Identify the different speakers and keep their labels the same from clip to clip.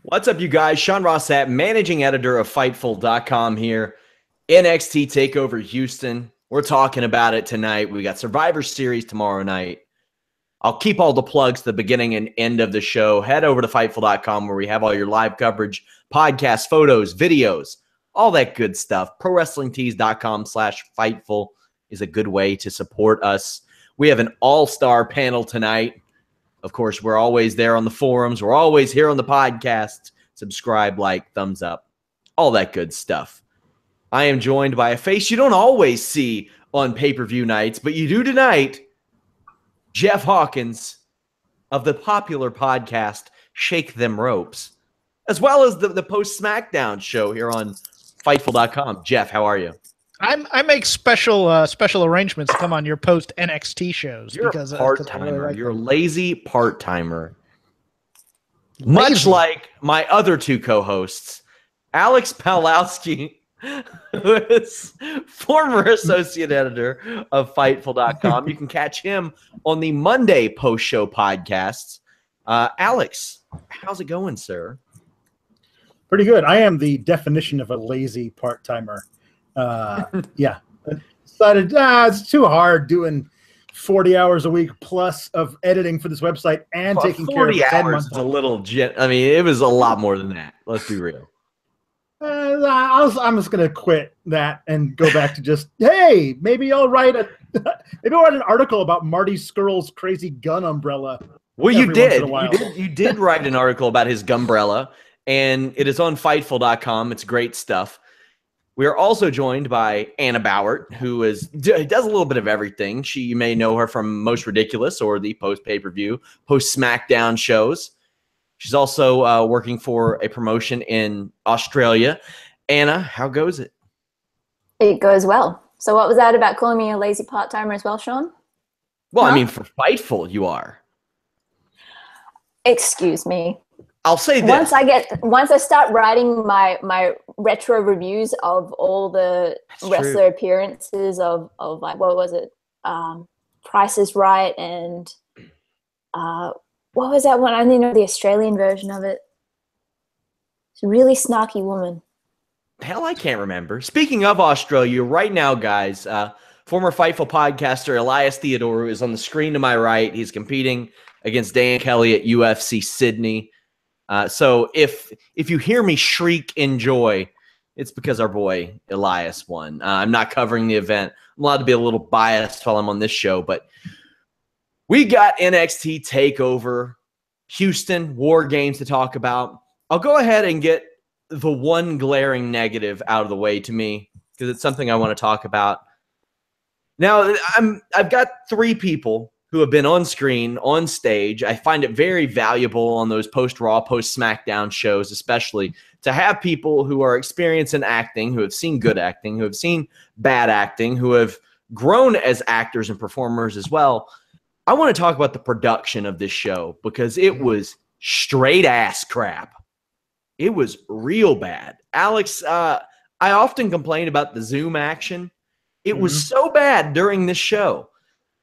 Speaker 1: What's up, you guys? Sean Ross Sapp, managing editor of Fightful.com here. NXT Takeover Houston. We're talking about it tonight. We got Survivor Series tomorrow night. I'll keep all the plugs to the beginning and end of the show. Head over to Fightful.com where we have all your live coverage, podcasts, photos, videos, all that good stuff. ProWrestlingTees.com/Fightful is a good way to support us. We have an all-star panel tonight. Of course, we're always there on the forums. We're always here on the podcast. Subscribe, like, thumbs up, all that good stuff. I am joined by a face you don't always see on pay-per-view nights, but you do tonight. Jeff Hawkins of the popular podcast Shake Them Ropes, as well as the post-SmackDown show here on Fightful.com. Jeff, how are you?
Speaker 2: I make special arrangements to come on your post NXT shows.
Speaker 1: You're
Speaker 2: because
Speaker 1: a part-timer.
Speaker 2: really like
Speaker 1: You're a lazy part-timer. Much like my other two co-hosts, Alex Pawlowski, who is former associate editor of Fightful.com. You can catch him on the Monday post-show podcasts. Alex, how's it going, sir?
Speaker 3: Pretty good. I am the definition of a lazy part-timer. Yeah, I decided it's too hard doing 40 hours a week plus of editing for this website and taking care of
Speaker 1: 40 hours is a little I mean, it was a lot more than that. Let's be real.
Speaker 3: I'm just gonna quit that and go back to just maybe I'll write an article about Marty Skrull's crazy gun umbrella.
Speaker 1: Well, you did write an article about his gumbrella, and it is on Fightful.com. It's great stuff. We are also joined by Anna Bauert, who does a little bit of everything. You may know her from Most Ridiculous or the post-pay-per-view, post-SmackDown shows. She's also working for a promotion in Australia. Anna, how goes it?
Speaker 4: It goes well. So what was that about calling me a lazy part-timer as well, Sean?
Speaker 1: Well, I mean, for Fightful, you are.
Speaker 4: Excuse me.
Speaker 1: I'll say this.
Speaker 4: Once I start writing my retro reviews of all the wrestler appearances of like, what was it? Price is Right and what was that one? I only know the Australian version of it. It's a really snarky woman.
Speaker 1: Hell, I can't remember. Speaking of Australia, right now, guys, former Fightful podcaster Elias Theodorou is on the screen to my right. He's competing against Dan Kelly at UFC Sydney. So if you hear me shriek in joy, it's because our boy Elias won. I'm not covering the event. I'm allowed to be a little biased while I'm on this show, but we got NXT Takeover Houston WarGames to talk about. I'll go ahead and get the one glaring negative out of the way to me because it's something I want to talk about. Now, I've got three people who have been on screen, on stage. I find it very valuable on those post-Raw, post-SmackDown shows, especially, to have people who are experienced in acting, who have seen good acting, who have seen bad acting, who have grown as actors and performers as well. I want to talk about the production of this show because it was straight-ass crap. It was real bad. Alex, I often complain about the Zoom action. It was so bad during this show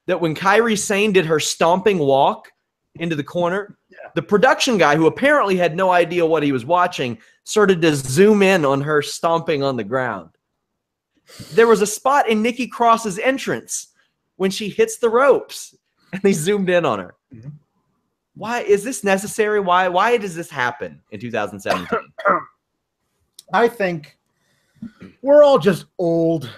Speaker 1: that when Kairi Sane did her stomping walk into the corner, the production guy, who apparently had no idea what he was watching, started to zoom in on her stomping on the ground. There was a spot in Nikki Cross's entrance when she hits the ropes, and they zoomed in on her. Why is this necessary? Why does this happen in 2017?
Speaker 3: I think we're all just old.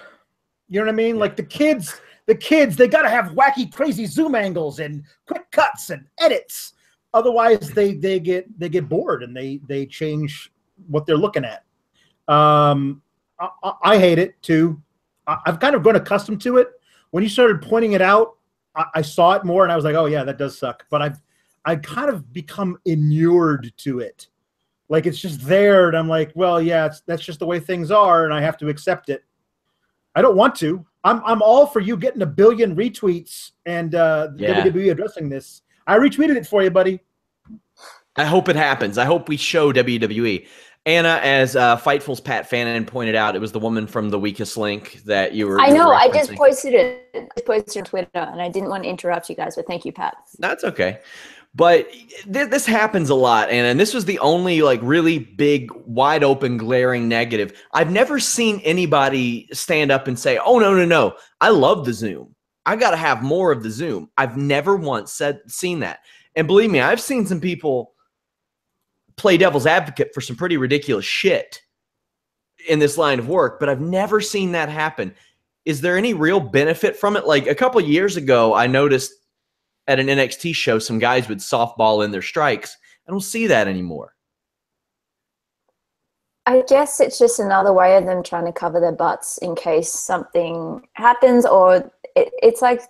Speaker 3: You know what I mean? Like the kids, they got to have wacky, crazy zoom angles and quick cuts and edits. Otherwise, they get bored and they change what they're looking at. I hate it too. I've kind of grown accustomed to it. When you started pointing it out, I saw it more and I was like, oh yeah, that does suck. But I've kind of become inured to it. Like it's just there, and I'm like, well, yeah, that's just the way things are, and I have to accept it. I don't want to. I'm all for you getting 1 billion retweets and WWE addressing this. I retweeted it for you, buddy.
Speaker 1: I hope it happens. I hope we show WWE. Anna, as Fightful's Pat Fannin pointed out, it was the woman from The Weakest Link that you were.
Speaker 4: I know. I
Speaker 1: referencing.
Speaker 4: just posted it. I posted it on Twitter, and I didn't want to interrupt you guys, but thank you, Pat.
Speaker 1: That's okay. But this happens a lot, and this was the only like really big, wide open, glaring negative. I've never seen anybody stand up and say, "Oh no, I love the Zoom. I got to have more of the Zoom." I've never once seen that. And believe me, I've seen some people play devil's advocate for some pretty ridiculous shit in this line of work, but I've never seen that happen. Is there any real benefit from it? Like a couple of years ago, I noticed at an NXT show, some guys would softball in their strikes. I don't see that anymore.
Speaker 4: I guess it's just another way of them trying to cover their butts in case something happens, or it's like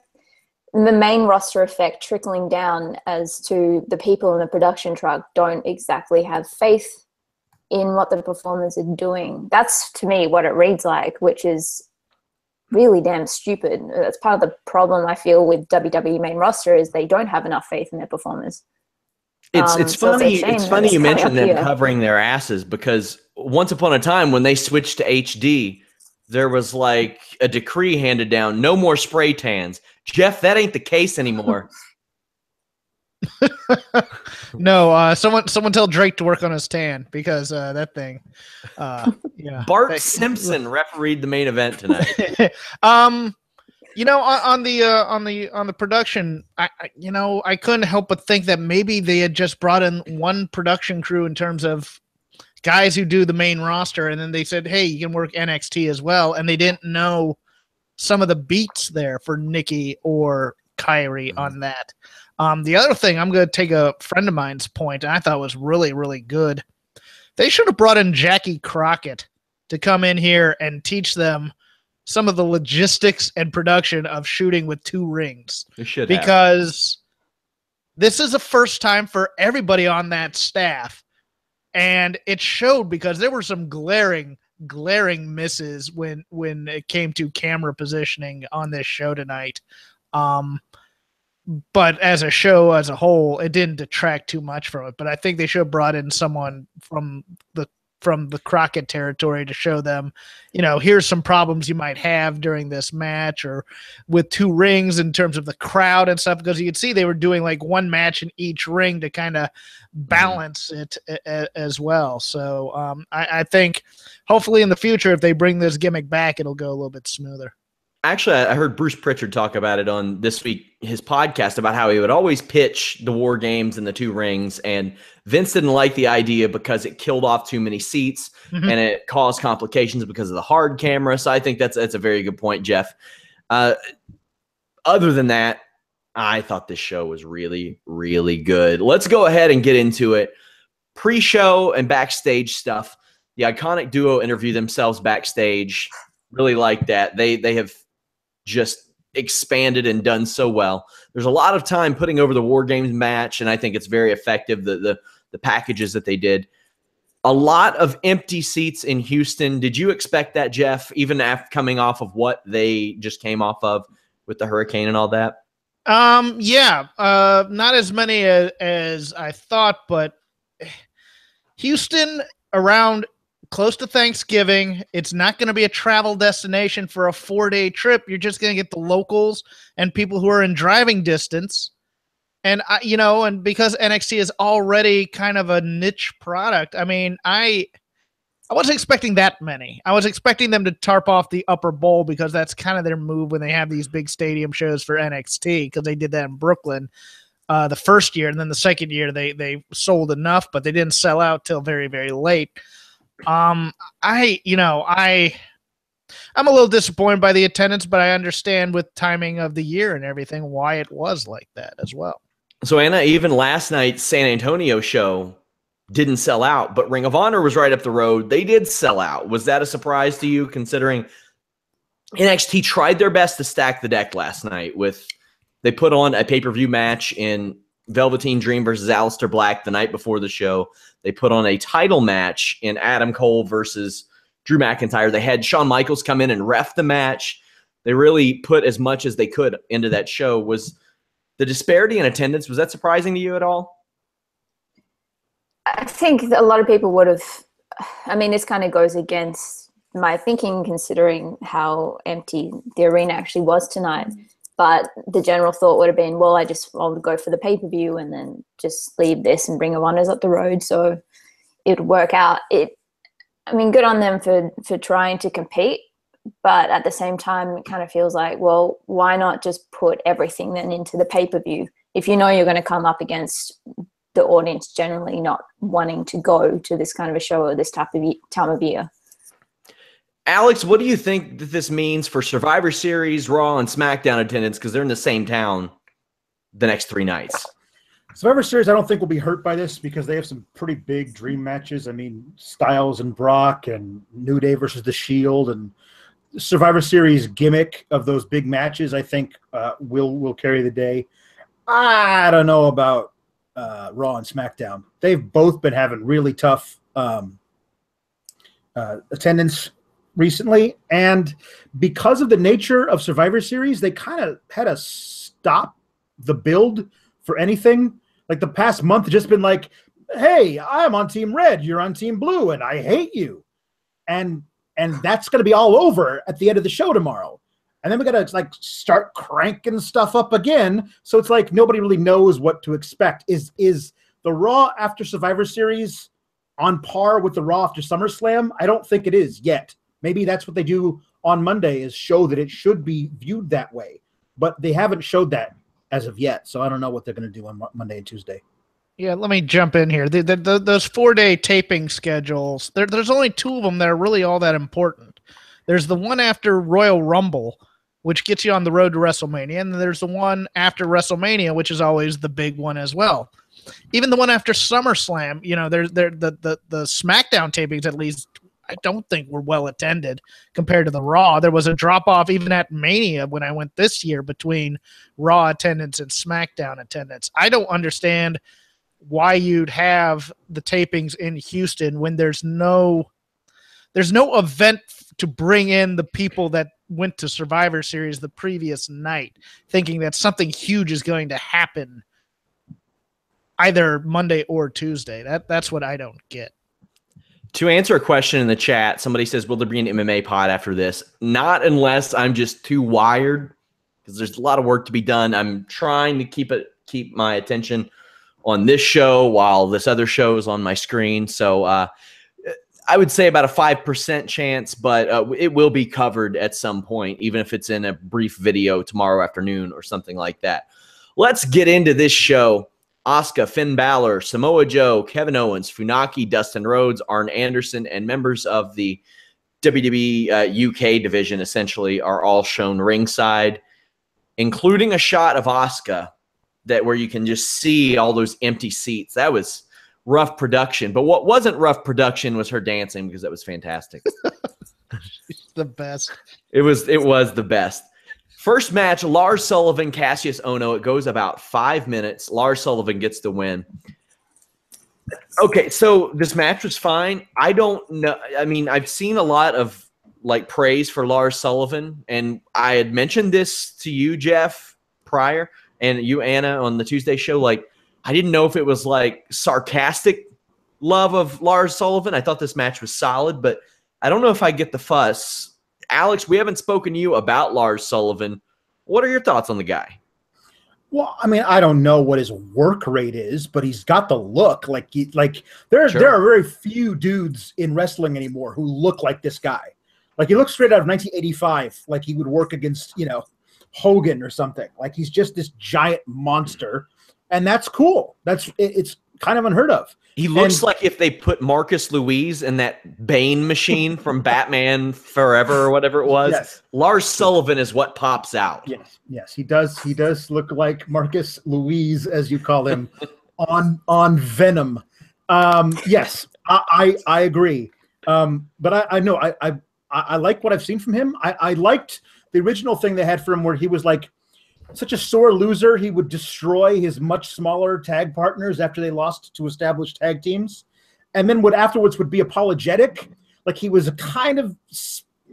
Speaker 4: the main roster effect trickling down as to the people in the production truck don't exactly have faith in what the performers are doing. That's, to me, what it reads like, which is really damn stupid. That's part of the problem I feel with WWE main roster is they don't have enough faith in their performers.
Speaker 1: It's funny. It's funny you mentioned them covering their asses, because once upon a time when they switched to HD, there was like a decree handed down: no more spray tans. Jeff, that ain't the case anymore.
Speaker 2: No, someone tell Drake to work on his tan, because that thing. Yeah.
Speaker 1: Bart Simpson refereed the main event tonight.
Speaker 2: You know, on the production, I couldn't help but think that maybe they had just brought in one production crew in terms of guys who do the main roster, and then they said, "Hey, you can work NXT as well," and they didn't know some of the beats there for Nikki or Kyrie on that. The other thing, I'm going to take a friend of mine's point, and I thought was really, really good. They should have brought in Jackie Crockett to come in here and teach them some of the logistics and production of shooting with 2 rings.
Speaker 1: They should have.
Speaker 2: Because this is the first time for everybody on that staff, and it showed because there were some glaring misses when it came to camera positioning on this show tonight. But as a show as a whole, it didn't detract too much from it. But I think they should have brought in someone from the Crockett territory to show them, here's some problems you might have during this match or with 2 rings in terms of the crowd and stuff, because you could see they were doing like 1 match in each ring to kind of balance it as well. So I think hopefully in the future, if they bring this gimmick back, it'll go a little bit smoother.
Speaker 1: Actually, I heard Bruce Pritchard talk about it on this week, his podcast, about how he would always pitch the War Games and the 2 rings, and Vince didn't like the idea because it killed off too many seats and it caused complications because of the hard camera. So I think that's a very good point, Jeff. Other than that, I thought this show was really, really good. Let's go ahead and get into it. Pre-show and backstage stuff. The Iconic Duo interview themselves backstage. Really like that. They have just expanded and done so well. There's a lot of time putting over the War Games match, and I think it's very effective, the packages that they did. A lot of empty seats in Houston. Did you expect that, Jeff, even after coming off of what they just came off of with the hurricane and all that?
Speaker 2: Yeah, not as many as I thought, but Houston around close to Thanksgiving. It's not going to be a travel destination for a 4-day trip. You're just going to get the locals and people who are in driving distance. And, and because NXT is already kind of a niche product, I mean, I wasn't expecting that many. I was expecting them to tarp off the upper bowl because that's kind of their move when they have these big stadium shows for NXT, because they did that in Brooklyn the first year. And then the second year they sold enough, but they didn't sell out till very, very late. I'm a little disappointed by the attendance, but I understand with timing of the year and everything why it was like that as well.
Speaker 1: So Anna, even last night's San Antonio show didn't sell out, but Ring of Honor was right up the road. They did sell out. Was that a surprise to you, considering NXT tried their best to stack the deck last night? They put on a pay-per-view match in Velveteen Dream versus Aleister Black the night before the show. They put on a title match in Adam Cole versus Drew McIntyre. They had Shawn Michaels come in and ref the match. They really put as much as they could into that show. Was the disparity in attendance, was that surprising to you at all?
Speaker 4: I think a lot of people would have, this kind of goes against my thinking considering how empty the arena actually was tonight. But the general thought would have been, well, I'll go for the pay-per-view and then just leave this and Ring of Honor's up the road. So it would work out. I mean, good on them for trying to compete. But at the same time, it kind of feels like, well, why not just put everything then into the pay-per-view? If you know you're going to come up against the audience generally not wanting to go to this kind of a show or this time of year.
Speaker 1: Alex, what do you think that this means for Survivor Series, Raw, and SmackDown attendance? Because they're in the same town the next 3 nights.
Speaker 3: Survivor Series, I don't think will be hurt by this because they have some pretty big dream matches. I mean, Styles and Brock and New Day versus The Shield, and Survivor Series gimmick of those big matches, I think will carry the day. I don't know about Raw and SmackDown. They've both been having really tough attendance recently, and because of the nature of Survivor Series, they kind of had to stop the build for anything. Like the past month has just been like, hey, I'm on Team Red, you're on Team Blue, and I hate you. And that's going to be all over at the end of the show tomorrow. And then we got to like start cranking stuff up again. So it's like nobody really knows what to expect. Is the Raw after Survivor Series on par with the Raw after SummerSlam? I don't think it is yet. Maybe that's what they do on Monday, is show that it should be viewed that way. But they haven't showed that as of yet. So I don't know what they're going to do on Monday and Tuesday.
Speaker 2: Yeah, let me jump in here. Those 4-day taping schedules, there's only 2 of them that are really all that important. There's the one after Royal Rumble, which gets you on the road to WrestleMania, and then there's the one after WrestleMania, which is always the big one as well. Even the one after SummerSlam, you know, the SmackDown tapings, at least, I don't think were well attended compared to the Raw. There was a drop-off even at Mania when I went this year between Raw attendance and SmackDown attendance. I don't understand why you'd have the tapings in Houston when there's no event to bring in the people that went to Survivor Series the previous night, thinking that something huge is going to happen either Monday or Tuesday. That's what I don't get.
Speaker 1: To answer a question in the chat, somebody says, will there be an MMA pod after this? Not unless I'm just too wired, because there's a lot of work to be done. I'm trying to keep my attention on this show while this other show is on my screen. So I would say about a 5% chance, but it will be covered at some point, even if it's in a brief video tomorrow afternoon or something like that. Let's get into this show. Asuka, Finn Balor, Samoa Joe, Kevin Owens, Funaki, Dustin Rhodes, Arn Anderson, and members of the WWE UK division essentially are all shown ringside, including a shot of Asuka where you can just see all those empty seats. That was rough production. But what wasn't rough production was her dancing, because that was fantastic.
Speaker 2: She's the best.
Speaker 1: It was the best. First match, Lars Sullivan, Cassius Ohno. It goes about 5 minutes. Lars Sullivan gets the win. Okay, so this match was fine. I don't know. I mean, I've seen a lot of like praise for Lars Sullivan, and I had mentioned this to you, Jeff, prior, and you, Anna, on the Tuesday show. Like, I didn't know if it was like sarcastic love of Lars Sullivan. I thought this match was solid, but I don't know if I get the fuss. Alex, we haven't spoken to you about Lars Sullivan. What are your thoughts on the guy?
Speaker 3: Well, I mean, I don't know what his work rate is, but he's got the look. There are very few dudes in wrestling anymore who look like this guy. Like, he looks straight out of 1985, like he would work against, Hogan or something. Like, he's just this giant monster, and that's cool. It's kind of unheard of.
Speaker 1: He looks like if they put Marcus Louise in that Bane machine from Batman Forever or whatever it was.
Speaker 3: Yes.
Speaker 1: Lars Sullivan is what pops out.
Speaker 3: Yes, he does. He does look like Marcus Louise, as you call him, on Venom. Yes, I agree. But I know I like what I've seen from him. I liked the original thing they had for him, where he was like such a sore loser, he would destroy his much smaller tag partners after they lost to established tag teams, and then afterwards would be apologetic, like he was a kind of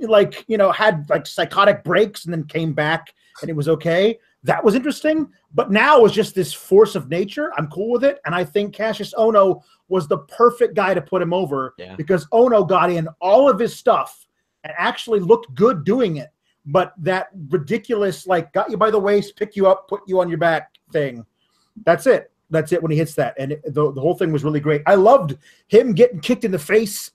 Speaker 3: like, had like psychotic breaks and then came back and it was okay. That was interesting, but now it's just this force of nature. I'm cool with it, and I think Cassius Ohno was the perfect guy to put him over, because Ohno got in all of his stuff and actually looked good doing it, but that ridiculous, like, got you by the waist, pick you up, put you on your back thing. That's it. That's it when he hits that. And the whole thing was really great. I loved him getting kicked in the face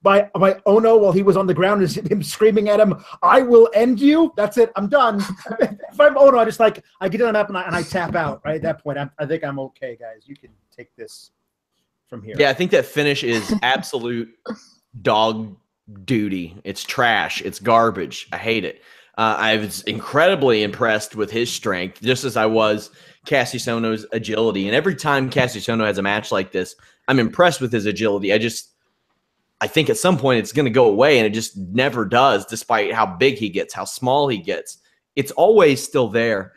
Speaker 3: by Ohno while he was on the ground, and him screaming at him, "I will end you." That's it. I'm done. If I'm Ohno, I get on the map and I tap out. Right at that point, I think I'm okay, guys. You can take this from here.
Speaker 1: Yeah, I think that finish is absolute dog duty. It's trash. It's garbage. I hate it. I was incredibly impressed with his strength, just as I was Cassius Ohno's agility. And every time Cassius Ohno has a match like this, I'm impressed with his agility. I think at some point it's going to go away, and it just never does, despite how big he gets, how small he gets. It's always still there.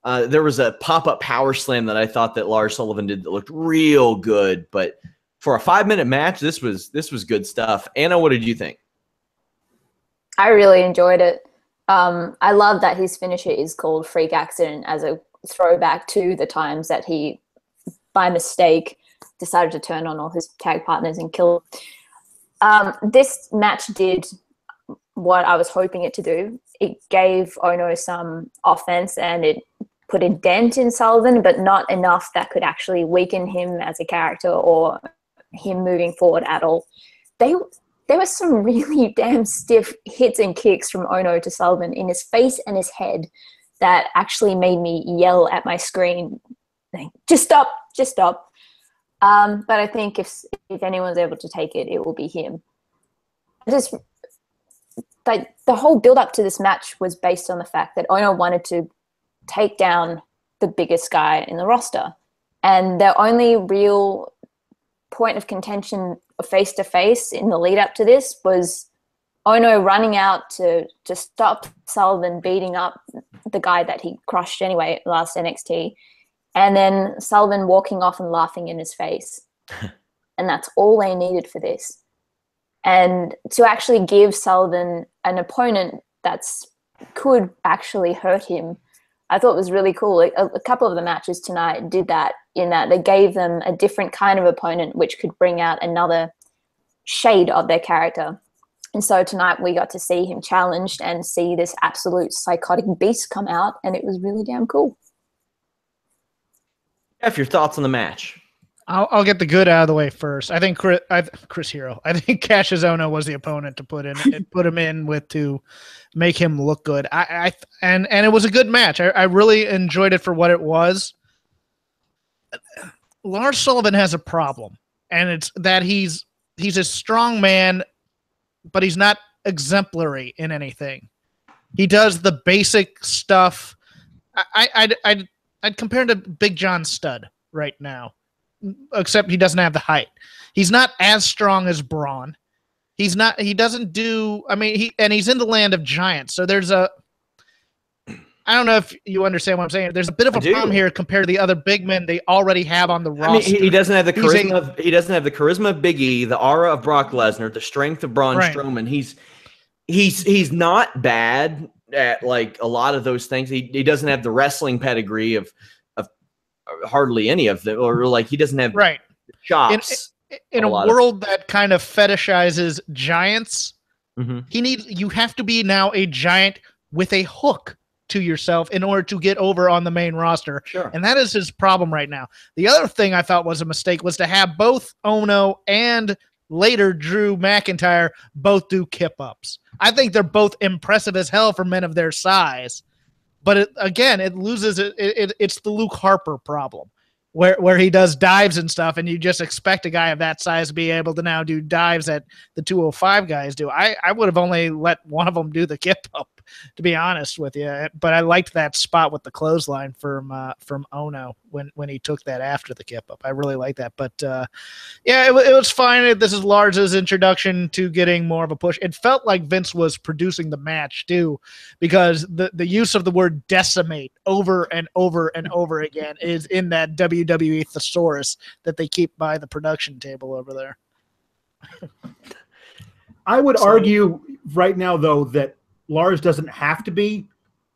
Speaker 1: There was a pop-up power slam that I thought that Lars Sullivan did that looked real good, but for a 5-minute match, this was good stuff. Anna, what did you think?
Speaker 4: I really enjoyed it. I love that his finisher is called Freak Accident as a throwback to the times that he, by mistake, decided to turn on all his tag partners and kill them. This match did what I was hoping it to do. It gave Ohno some offense, and it put a dent in Sullivan, but not enough that could actually weaken him as a character or him moving forward at all. There were some really damn stiff hits and kicks from Ohno to Sullivan in his face and his head that actually made me yell at my screen, just stop, just stop. But I think if anyone's able to take it, it will be him. The whole build-up to this match was based on the fact that Ohno wanted to take down the biggest guy in the roster. And their only real point of contention face-to-face in the lead-up to this was Ohno running out to stop Sullivan beating up the guy that he crushed anyway at last NXT, and then Sullivan walking off and laughing in his face. And that's all they needed for this. And to actually give Sullivan an opponent that's could actually hurt him, I thought was really cool. A couple of the matches tonight did that, in that they gave them a different kind of opponent which could bring out another shade of their character. And so tonight we got to see him challenged and see this absolute psychotic beast come out, and it was really damn cool.
Speaker 1: Jeff, your thoughts on the match?
Speaker 2: I'll get the good out of the way first. I think Chris Hero. I think Cassius Ohno was the opponent to put him in with to make him look good. And it was a good match. I really enjoyed it for what it was. Lars Sullivan has a problem, and it's that he's a strong man, but he's not exemplary in anything. He does the basic stuff. I'd compare him to Big John Studd right now, except he doesn't have the height. He's not as strong as Braun. He's not. He doesn't do. I mean, he's in the land of giants. So there's a. I don't know if you understand what I'm saying. There's a bit of a problem here compared to the other big men they already have on the roster.
Speaker 1: I mean, he doesn't have the charisma. He doesn't have the charisma of Big E, the aura of Brock Lesnar, the strength of Braun Strowman. He's not bad at like a lot of those things. He doesn't have the wrestling pedigree of hardly any of them, or like he doesn't have chops.
Speaker 2: In a world that kind of fetishizes giants, you have to be now a giant with a hook to yourself in order to get over on the main roster.
Speaker 1: Sure.
Speaker 2: And that is his problem right now. The other thing I thought was a mistake was to have both Ohno and later Drew McIntyre both do kip-ups. I think they're both impressive as hell for men of their size. But it loses it. It's the Luke Harper problem, where he does dives and stuff, and you just expect a guy of that size to be able to now do dives that the 205 guys do. I would have only let one of them do the kip up, to be honest with you. But I liked that spot with the clothesline from Ohno when he took that after the kip up. I really like that. But yeah, it was fine. This is Lars's introduction to getting more of a push. It felt like Vince was producing the match too, because the use of the word decimate over and over and over again is in that WWE thesaurus that they keep by the production table over there.
Speaker 3: I would argue right now, though, that Lars doesn't have to be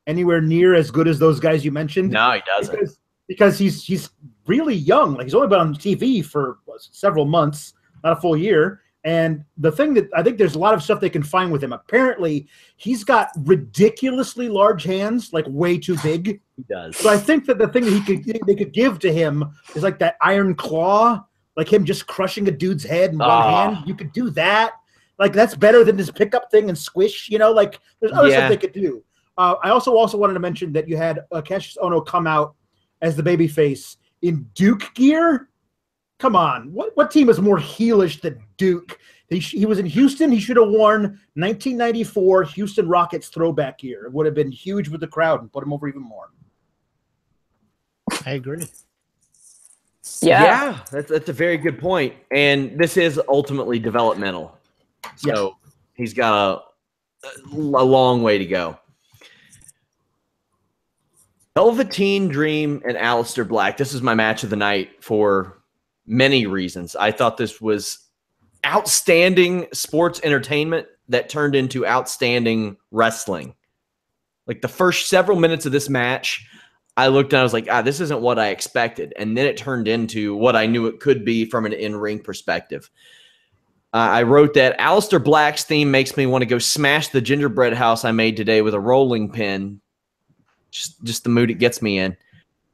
Speaker 3: anywhere near as good as those guys you mentioned.
Speaker 1: No, he doesn't.
Speaker 3: Because he's really young. Like, he's only been on TV for several months, not a full year, And the thing that I think there's a lot of stuff they can find with him. Apparently, he's got ridiculously large hands, like way too big.
Speaker 1: He does.
Speaker 3: So I think that the thing that they could give to him is like that iron claw, like him just crushing a dude's head in one hand. You could do that. Like that's better than this pickup thing and squish. Like there's other stuff they could do. I also wanted to mention that you had Cassius Ohno come out as the babyface in Duke gear. Come on, what team is more heelish than Duke? He was in Houston. He should have worn 1994 Houston Rockets throwback gear. It would have been huge with the crowd and put him over even more.
Speaker 2: I agree.
Speaker 1: Yeah, that's a very good point. And this is ultimately developmental. So he's got a long way to go. Velveteen Dream and Aleister Black. This is my match of the night for many reasons. I thought this was outstanding sports entertainment that turned into outstanding wrestling. Like the first several minutes of this match, I looked and I was like, this isn't what I expected. And then it turned into what I knew it could be from an in-ring perspective. I wrote that Aleister Black's theme makes me want to go smash the gingerbread house I made today with a rolling pin. Just the mood it gets me in.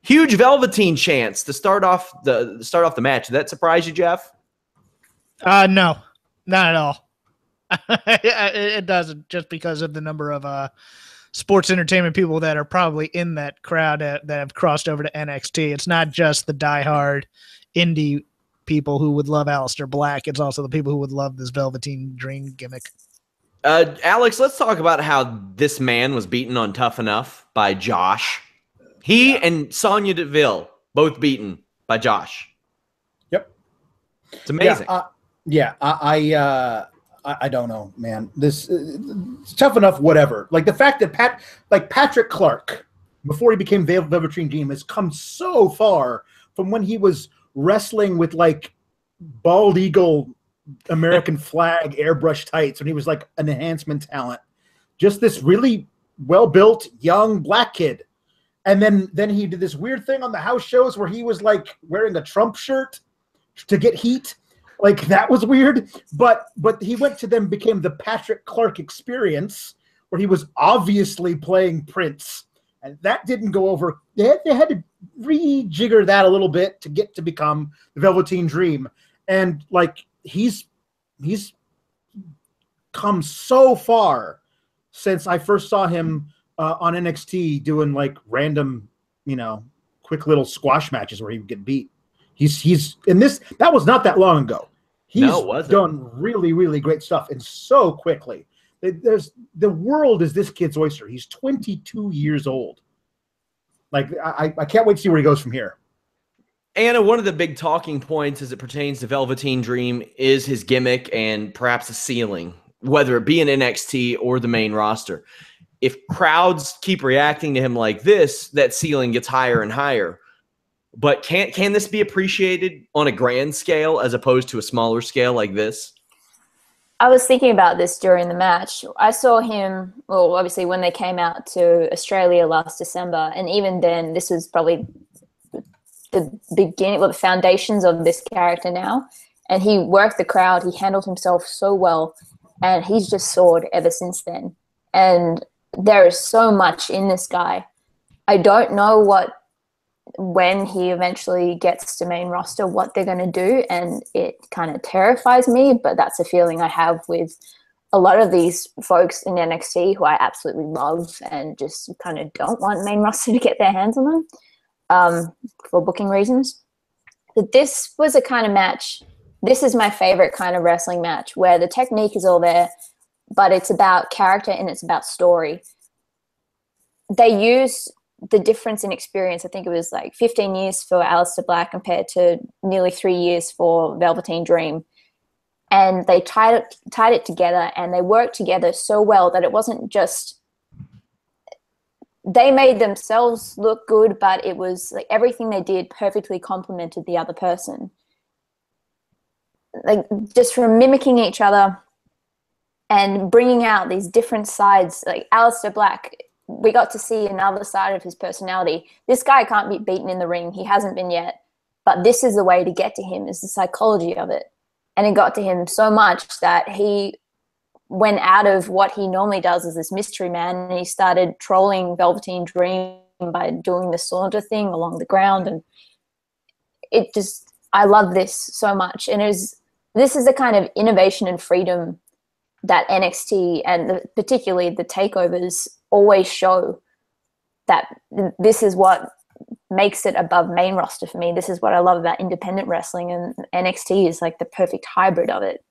Speaker 1: Huge Velveteen chants to start off the match. Did that surprise you, Jeff?
Speaker 2: No, not at all. It doesn't, just because of the number of sports entertainment people that are probably in that crowd that have crossed over to NXT. It's not just the diehard indie people who would love Aleister Black. It's also the people who would love this Velveteen Dream gimmick.
Speaker 1: Alex, let's talk about how this man was beaten on Tough Enough by Josh. He and Sonya Deville both beaten by Josh.
Speaker 3: Yep.
Speaker 1: It's amazing.
Speaker 3: I don't know, man. This it's Tough Enough, whatever. Like the fact that Patrick Clark, before he became Velveteen Dream, has come so far from when he was wrestling with like bald eagle American flag airbrush tights when he was like an enhancement talent. Just this really well-built young black kid. And then he did this weird thing on the house shows where he was like wearing a Trump shirt to get heat. Like that was weird. But he went to them, became the Patrick Clark Experience, where he was obviously playing Prince. And that didn't go over. They had to rejigger that a little bit to get to become the Velveteen Dream. And like he's come so far since I first saw him on NXT doing like random, quick little squash matches where he would get beat. He's in this. That was not that long ago. He's done really, really great stuff, and so quickly. The world is this kid's oyster. He's 22 years old. Like I can't wait to see where he goes from here.
Speaker 1: Anna, one of the big talking points as it pertains to Velveteen Dream is his gimmick and perhaps a ceiling, whether it be in NXT or the main roster. If crowds keep reacting to him like this, that ceiling gets higher and higher. But can this be appreciated on a grand scale as opposed to a smaller scale like this?
Speaker 4: I was thinking about this during the match. I saw him, well, obviously when they came out to Australia last December, and even then, this was probably the beginning, the foundations of this character now. And he worked the crowd. He handled himself so well, and he's just soared ever since then. And there is so much in this guy. I don't know when he eventually gets to main roster, what they're going to do, and it kind of terrifies me, but that's a feeling I have with a lot of these folks in NXT who I absolutely love and just kind of don't want main roster to get their hands on them for booking reasons. But this was a kind of match, this is my favorite kind of wrestling match where the technique is all there, but it's about character and it's about story. They use the difference in experience. I think it was like 15 years for Aleister Black compared to nearly 3 years for Velveteen Dream. And they tied it together, and they worked together so well that it wasn't just they made themselves look good, but it was like everything they did perfectly complemented the other person. Like just from mimicking each other and bringing out these different sides. Like Aleister Black, we got to see another side of his personality. This guy can't be beaten in the ring. He hasn't been yet. But this is the way to get to him, is the psychology of it. And it got to him so much that he went out of what he normally does as this mystery man, and he started trolling Velveteen Dream by doing the saunter thing along the ground. And it just, I love this so much. And this is the kind of innovation and freedom that NXT and particularly the takeovers always show, that this is what makes it above main roster for me. This is what I love about independent wrestling, and NXT is like the perfect hybrid of it.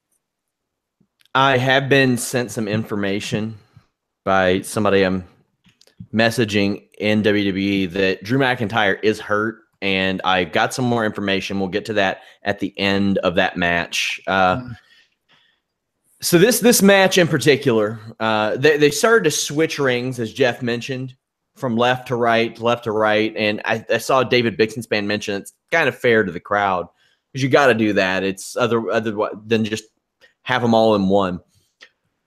Speaker 1: I have been sent some information by somebody I'm messaging in WWE that Drew McIntyre is hurt, and I got some more information. We'll get to that at the end of that match. So this match in particular, they started to switch rings, as Jeff mentioned, from left to right, and I saw David Bixenspan mention it's kind of fair to the crowd because you got to do that. It's other than just have them all in one.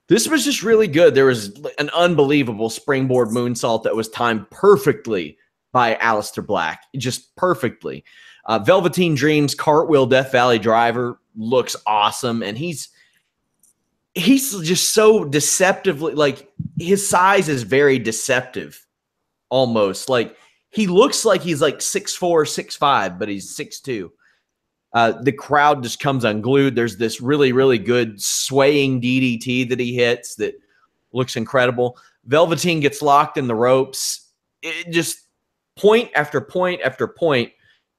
Speaker 1: This was just really good. There was an unbelievable springboard moonsault that was timed perfectly by Aleister Black, just perfectly. Velveteen Dream's cartwheel Death Valley driver looks awesome, and he's just so deceptively, like, his size is very deceptive. Almost like he looks like he's like 6'4", 6'5", but he's 6'2". The crowd just comes unglued. There's this really, really good swaying DDT that he hits that looks incredible. Velveteen gets locked in the ropes. It just point after point after point.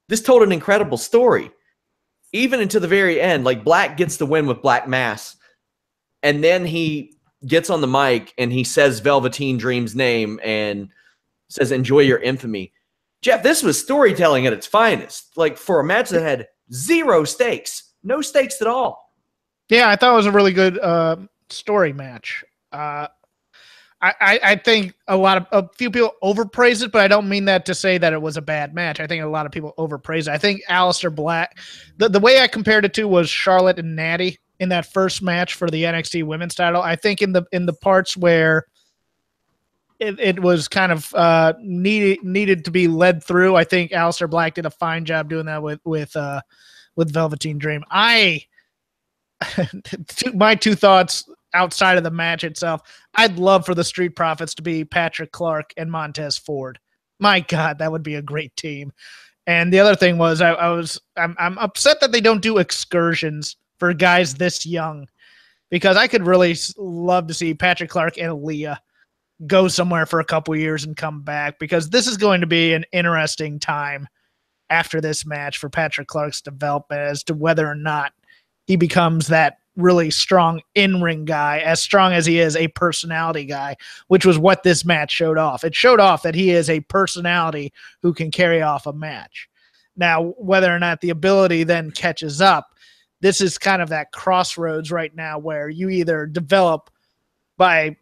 Speaker 1: This told an incredible story, even into the very end. Like, Black gets the win with Black Mass, and then he gets on the mic and he says Velveteen Dream's name and says, "Enjoy your infamy." Jeff, this was storytelling at its finest. Like, for a match that had zero stakes, no stakes at all.
Speaker 2: Yeah, I thought it was a really good story match. I think a few people overpraise it, but I don't mean that to say that it was a bad match. I think a lot of people overpraise it. I think Aleister Black, the way I compared it to was Charlotte and Natty in that first match for the NXT Women's title. I think in the parts where it was kind of needed to be led through, I think Aleister Black did a fine job doing that with Velveteen Dream. My two thoughts outside of the match itself, I'd love for the Street Profits to be Patrick Clark and Montez Ford. My God, that would be a great team. And the other thing was, I'm upset that they don't do excursions for guys this young, because I could really love to see Patrick Clark and Aaliyah go somewhere for a couple years and come back, because this is going to be an interesting time after this match for Patrick Clark's development as to whether or not he becomes that really strong in-ring guy, as strong as he is a personality guy, which was what this match showed off. It showed off that he is a personality who can carry off a match. Now, whether or not the ability then catches up, this is kind of that crossroads right now where you either develop by,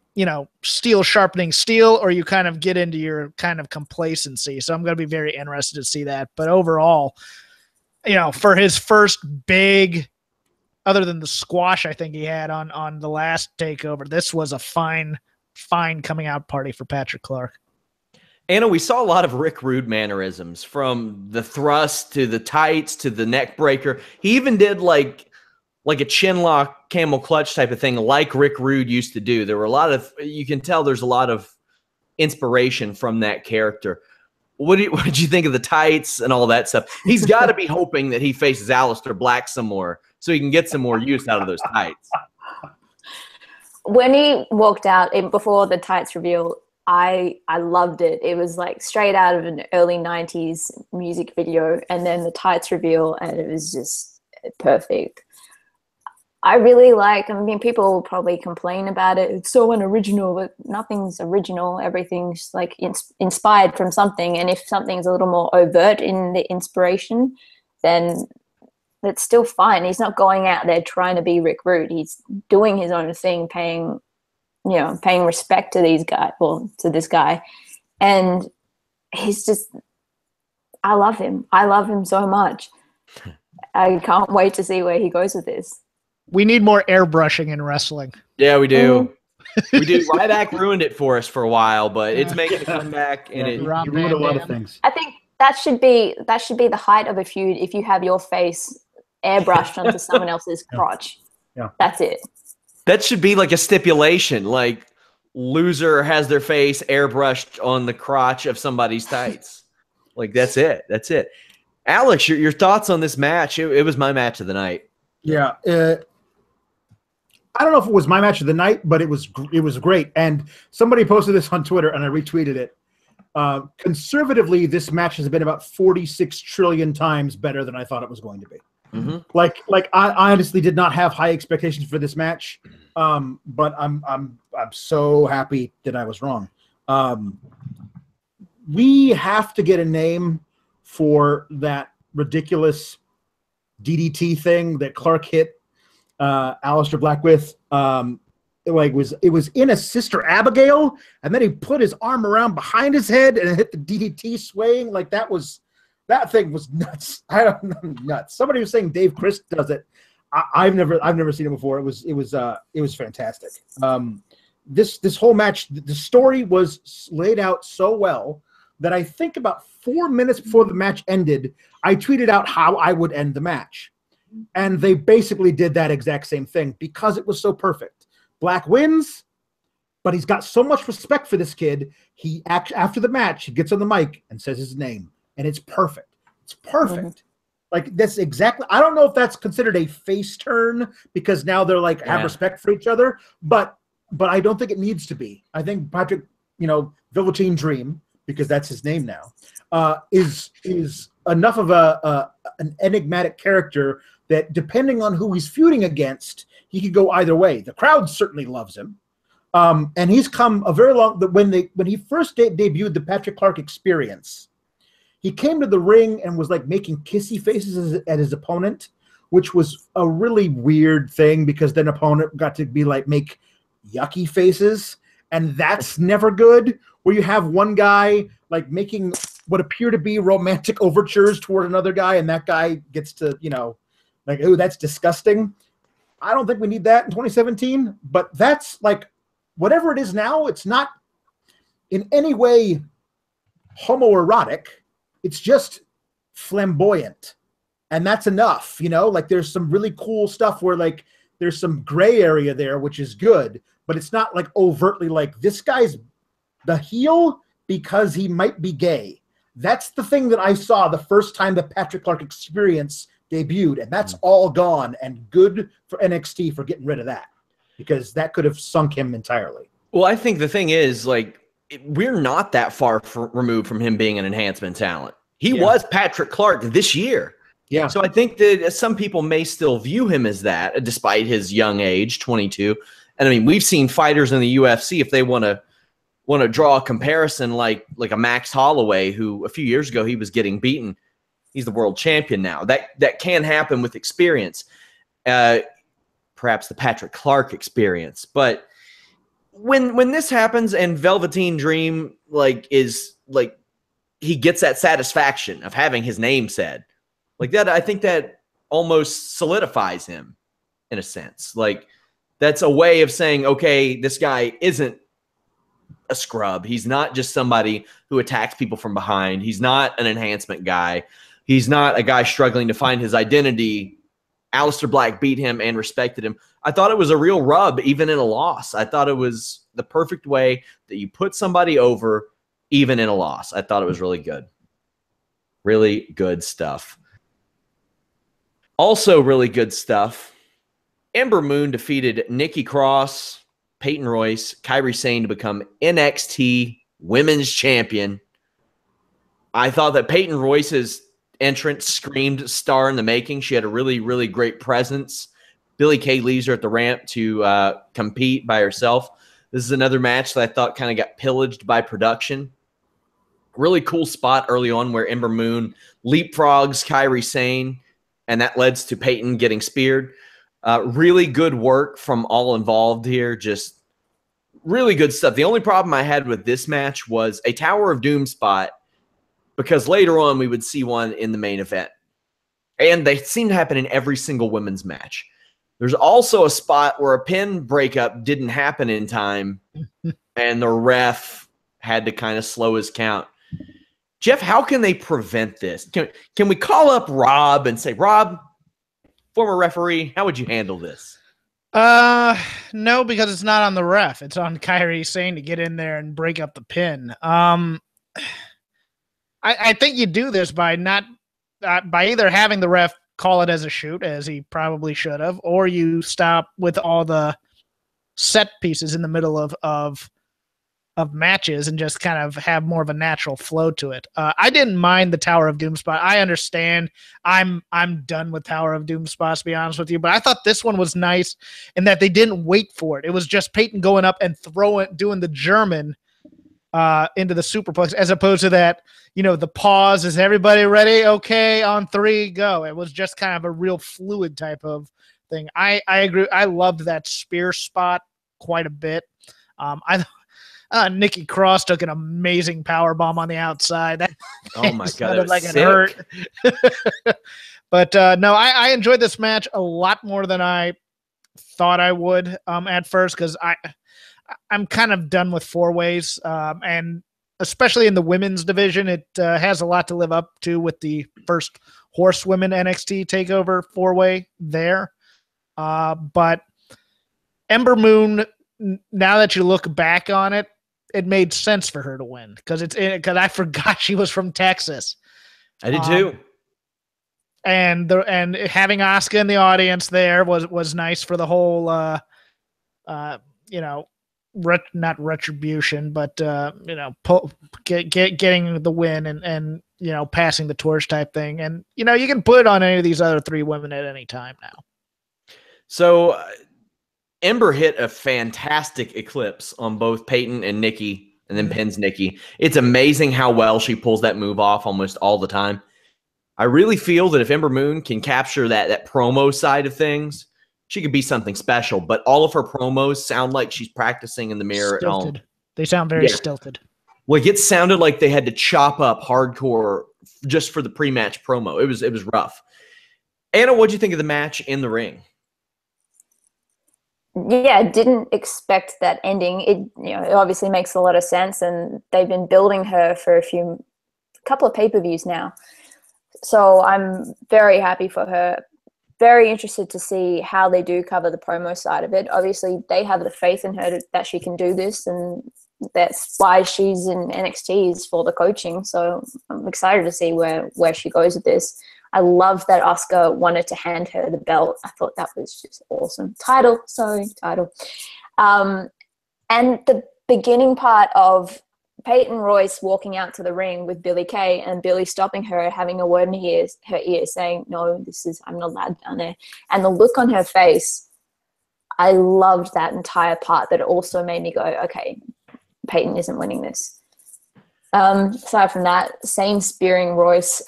Speaker 2: steel sharpening steel, or you kind of get into your kind of complacency. So I'm going to be very interested to see that. But overall, for his first big, other than the squash I think he had on the last takeover, this was a fine coming out party for Patrick Clark.
Speaker 1: Anna, we saw a lot of Rick Rude mannerisms, from the thrust to the tights to the neck breaker. He even did like a chin lock camel clutch type of thing, like Rick Rude used to do. There were you can tell there's a lot of inspiration from that character. What did you think of the tights and all that stuff? He's got to be hoping that he faces Aleister Black some more so he can get some more use out of those tights.
Speaker 4: When he walked out before the tights reveal, I loved it. It was like straight out of an early 90s music video, and then the tights reveal, and it was just perfect. I really people will probably complain about it. It's so unoriginal, but nothing's original. Everything's like inspired from something. And if something's a little more overt in the inspiration, then that's still fine. He's not going out there trying to be Rick Rude. He's doing his own thing, paying respect to these guys, to this guy. And he's just, I love him. I love him so much. I can't wait to see where he goes with this.
Speaker 2: We need more airbrushing in wrestling.
Speaker 1: Yeah, we do. We do. Ryback ruined it for us for a while, but it's making a comeback, and it
Speaker 3: ruined a lot of things.
Speaker 4: I think that should be the height of a feud. If you have your face airbrushed onto someone else's crotch.
Speaker 3: Yeah.
Speaker 4: That's it.
Speaker 1: That should be like a stipulation. Like, loser has their face airbrushed on the crotch of somebody's tights. Like, that's it. That's it. Alex, your thoughts on this match? It was my match of the night.
Speaker 3: Yeah. I don't know if it was my match of the night, but it was great. And somebody posted this on Twitter, and I retweeted it. Conservatively, this match has been about 46 trillion times better than I thought it was going to be.
Speaker 1: Mm-hmm.
Speaker 3: Like I honestly did not have high expectations for this match, but I'm so happy that I was wrong. We have to get a name for that ridiculous DDT thing that Clark hit Aleister Black with. It was in a Sister Abigail, and then he put his arm around behind his head and hit the DDT swaying. Like that thing was nuts. I don't know, nuts. Somebody was saying Dave Christ does it. I've never seen it before. It was fantastic. This whole match, the story was laid out so well that I think about 4 minutes before the match ended, I tweeted out how I would end the match. And they basically did that exact same thing because it was so perfect. Black wins, but he's got so much respect for this kid. After the match, he gets on the mic and says his name, and it's perfect. It's perfect. Mm-hmm. Like that's exactly. I don't know if that's considered a face turn because now they're like have respect for each other, but I don't think it needs to be. I think Patrick, Velveteen Dream, because that's his name now, is enough of an enigmatic character that depending on who he's feuding against, he could go either way. The crowd certainly loves him. And he's come a very long, when he first debuted the Patrick Clark Experience, he came to the ring and was like making kissy faces at his opponent, which was a really weird thing because then opponent got to be like, make yucky faces. And that's never good, where you have one guy like making what appear to be romantic overtures toward another guy, and that guy gets to, like, oh, that's disgusting. I don't think we need that in 2017, but that's like, whatever it is now, it's not in any way homoerotic. It's just flamboyant. And that's enough, like there's some really cool stuff where like there's some gray area there, which is good, but it's not like overtly like this guy's the heel because he might be gay. That's the thing that I saw the first time the Patrick Clark Experience debuted, and that's all gone, and good for NXT for getting rid of that because that could have sunk him entirely.
Speaker 1: Well, I think the thing is, like, we're not that far removed from him being an enhancement talent. He was Patrick Clark this year.
Speaker 3: Yeah.
Speaker 1: So I think that some people may still view him as that, despite his young age, 22. And I mean, we've seen fighters in the UFC, if they want to draw a comparison, like a Max Holloway, who a few years ago he was getting beaten. He's the world champion now. That can happen with experience. Perhaps the Patrick Clark experience. But when this happens and Velveteen Dream is he gets that satisfaction of having his name said. Like that, I think that almost solidifies him in a sense. Like that's a way of saying, okay, this guy isn't a scrub. He's not just somebody who attacks people from behind. He's not an enhancement guy. He's not a guy struggling to find his identity. Aleister Black beat him and respected him. I thought it was a real rub, even in a loss. I thought it was the perfect way that you put somebody over, even in a loss. I thought it was really good. Really good stuff. Also really good stuff. Ember Moon defeated Nikki Cross, Peyton Royce, Kairi Sane to become NXT Women's Champion. I thought that Peyton Royce's entrance screamed star in the making. She had a really, really great presence. Billie Kay leaves her at the ramp to compete by herself. This is another match that I thought kind of got pillaged by production. Really cool spot early on where Ember Moon leapfrogs Kairi Sane, and that leads to Peyton getting speared. Really good work from all involved here. Just really good stuff. The only problem I had with this match was a Tower of Doom spot, because later on we would see one in the main event. And they seem to happen in every single women's match. There's also a spot where a pin breakup didn't happen in time, and the ref had to kind of slow his count. Jeff, how can they prevent this? Can we call up Rob and say, Rob, former referee, how would you handle this?
Speaker 2: No, because it's not on the ref. It's on Kairi Sane to get in there and break up the pin. I think you do this by by either having the ref call it as a shoot, as he probably should have, or you stop with all the set pieces in the middle of matches and just kind of have more of a natural flow to it. I didn't mind the Tower of Doom spot. I understand. I'm done with Tower of Doom spots, to be honest with you, but I thought this one was nice in that they didn't wait for it. It was just Peyton going up and doing the German into the superplex, as opposed to that, the pause. Is everybody ready? Okay, on 3, go. It was just kind of a real fluid type of thing. I agree. I loved that spear spot quite a bit. Nikki Cross took an amazing power bomb on the outside. That
Speaker 1: oh my god,
Speaker 2: it like sick. It hurt. But no, I enjoyed this match a lot more than I thought I would at first, because I'm kind of done with 4-ways, and especially in the women's division, it has a lot to live up to with the first Horsewomen NXT Takeover 4-way there. But Ember Moon, now that you look back on it, it made sense for her to win because I forgot she was from Texas.
Speaker 1: I did too.
Speaker 2: And having Asuka in the audience there was nice for the whole, not retribution, but getting the win and passing the torch type thing. And you can put it on any of these other 3 women at any time now.
Speaker 1: So Ember hit a fantastic eclipse on both Peyton and Nikki, and then pins Nikki. It's amazing how well she pulls that move off almost all the time. I really feel that if Ember Moon can capture that promo side of things, she could be something special. But all of her promos sound like she's practicing in the mirror
Speaker 2: stilted.
Speaker 1: at home.
Speaker 2: They sound very stilted.
Speaker 1: Well, it sounded like they had to chop up hardcore just for the pre-match promo. It was rough. Anna, what'd you think of the match in the ring?
Speaker 4: Yeah, didn't expect that ending. It obviously makes a lot of sense, and they've been building her for a couple of pay-per-views now. So I'm very happy for her. Very interested to see how they do cover the promo side of it. Obviously, they have the faith in her that she can do this, and that's why she's in NXT, is for the coaching. So I'm excited to see where she goes with this. I love that Asuka wanted to hand her the belt. I thought that was just awesome. Title. And the beginning part of Peyton Royce walking out to the ring with Billie Kay and Billie stopping her, having a word in her ear saying, no, I'm not allowed down there. And the look on her face, I loved that entire part. That also made me go, okay, Peyton isn't winning this. Aside from that, same spearing Royce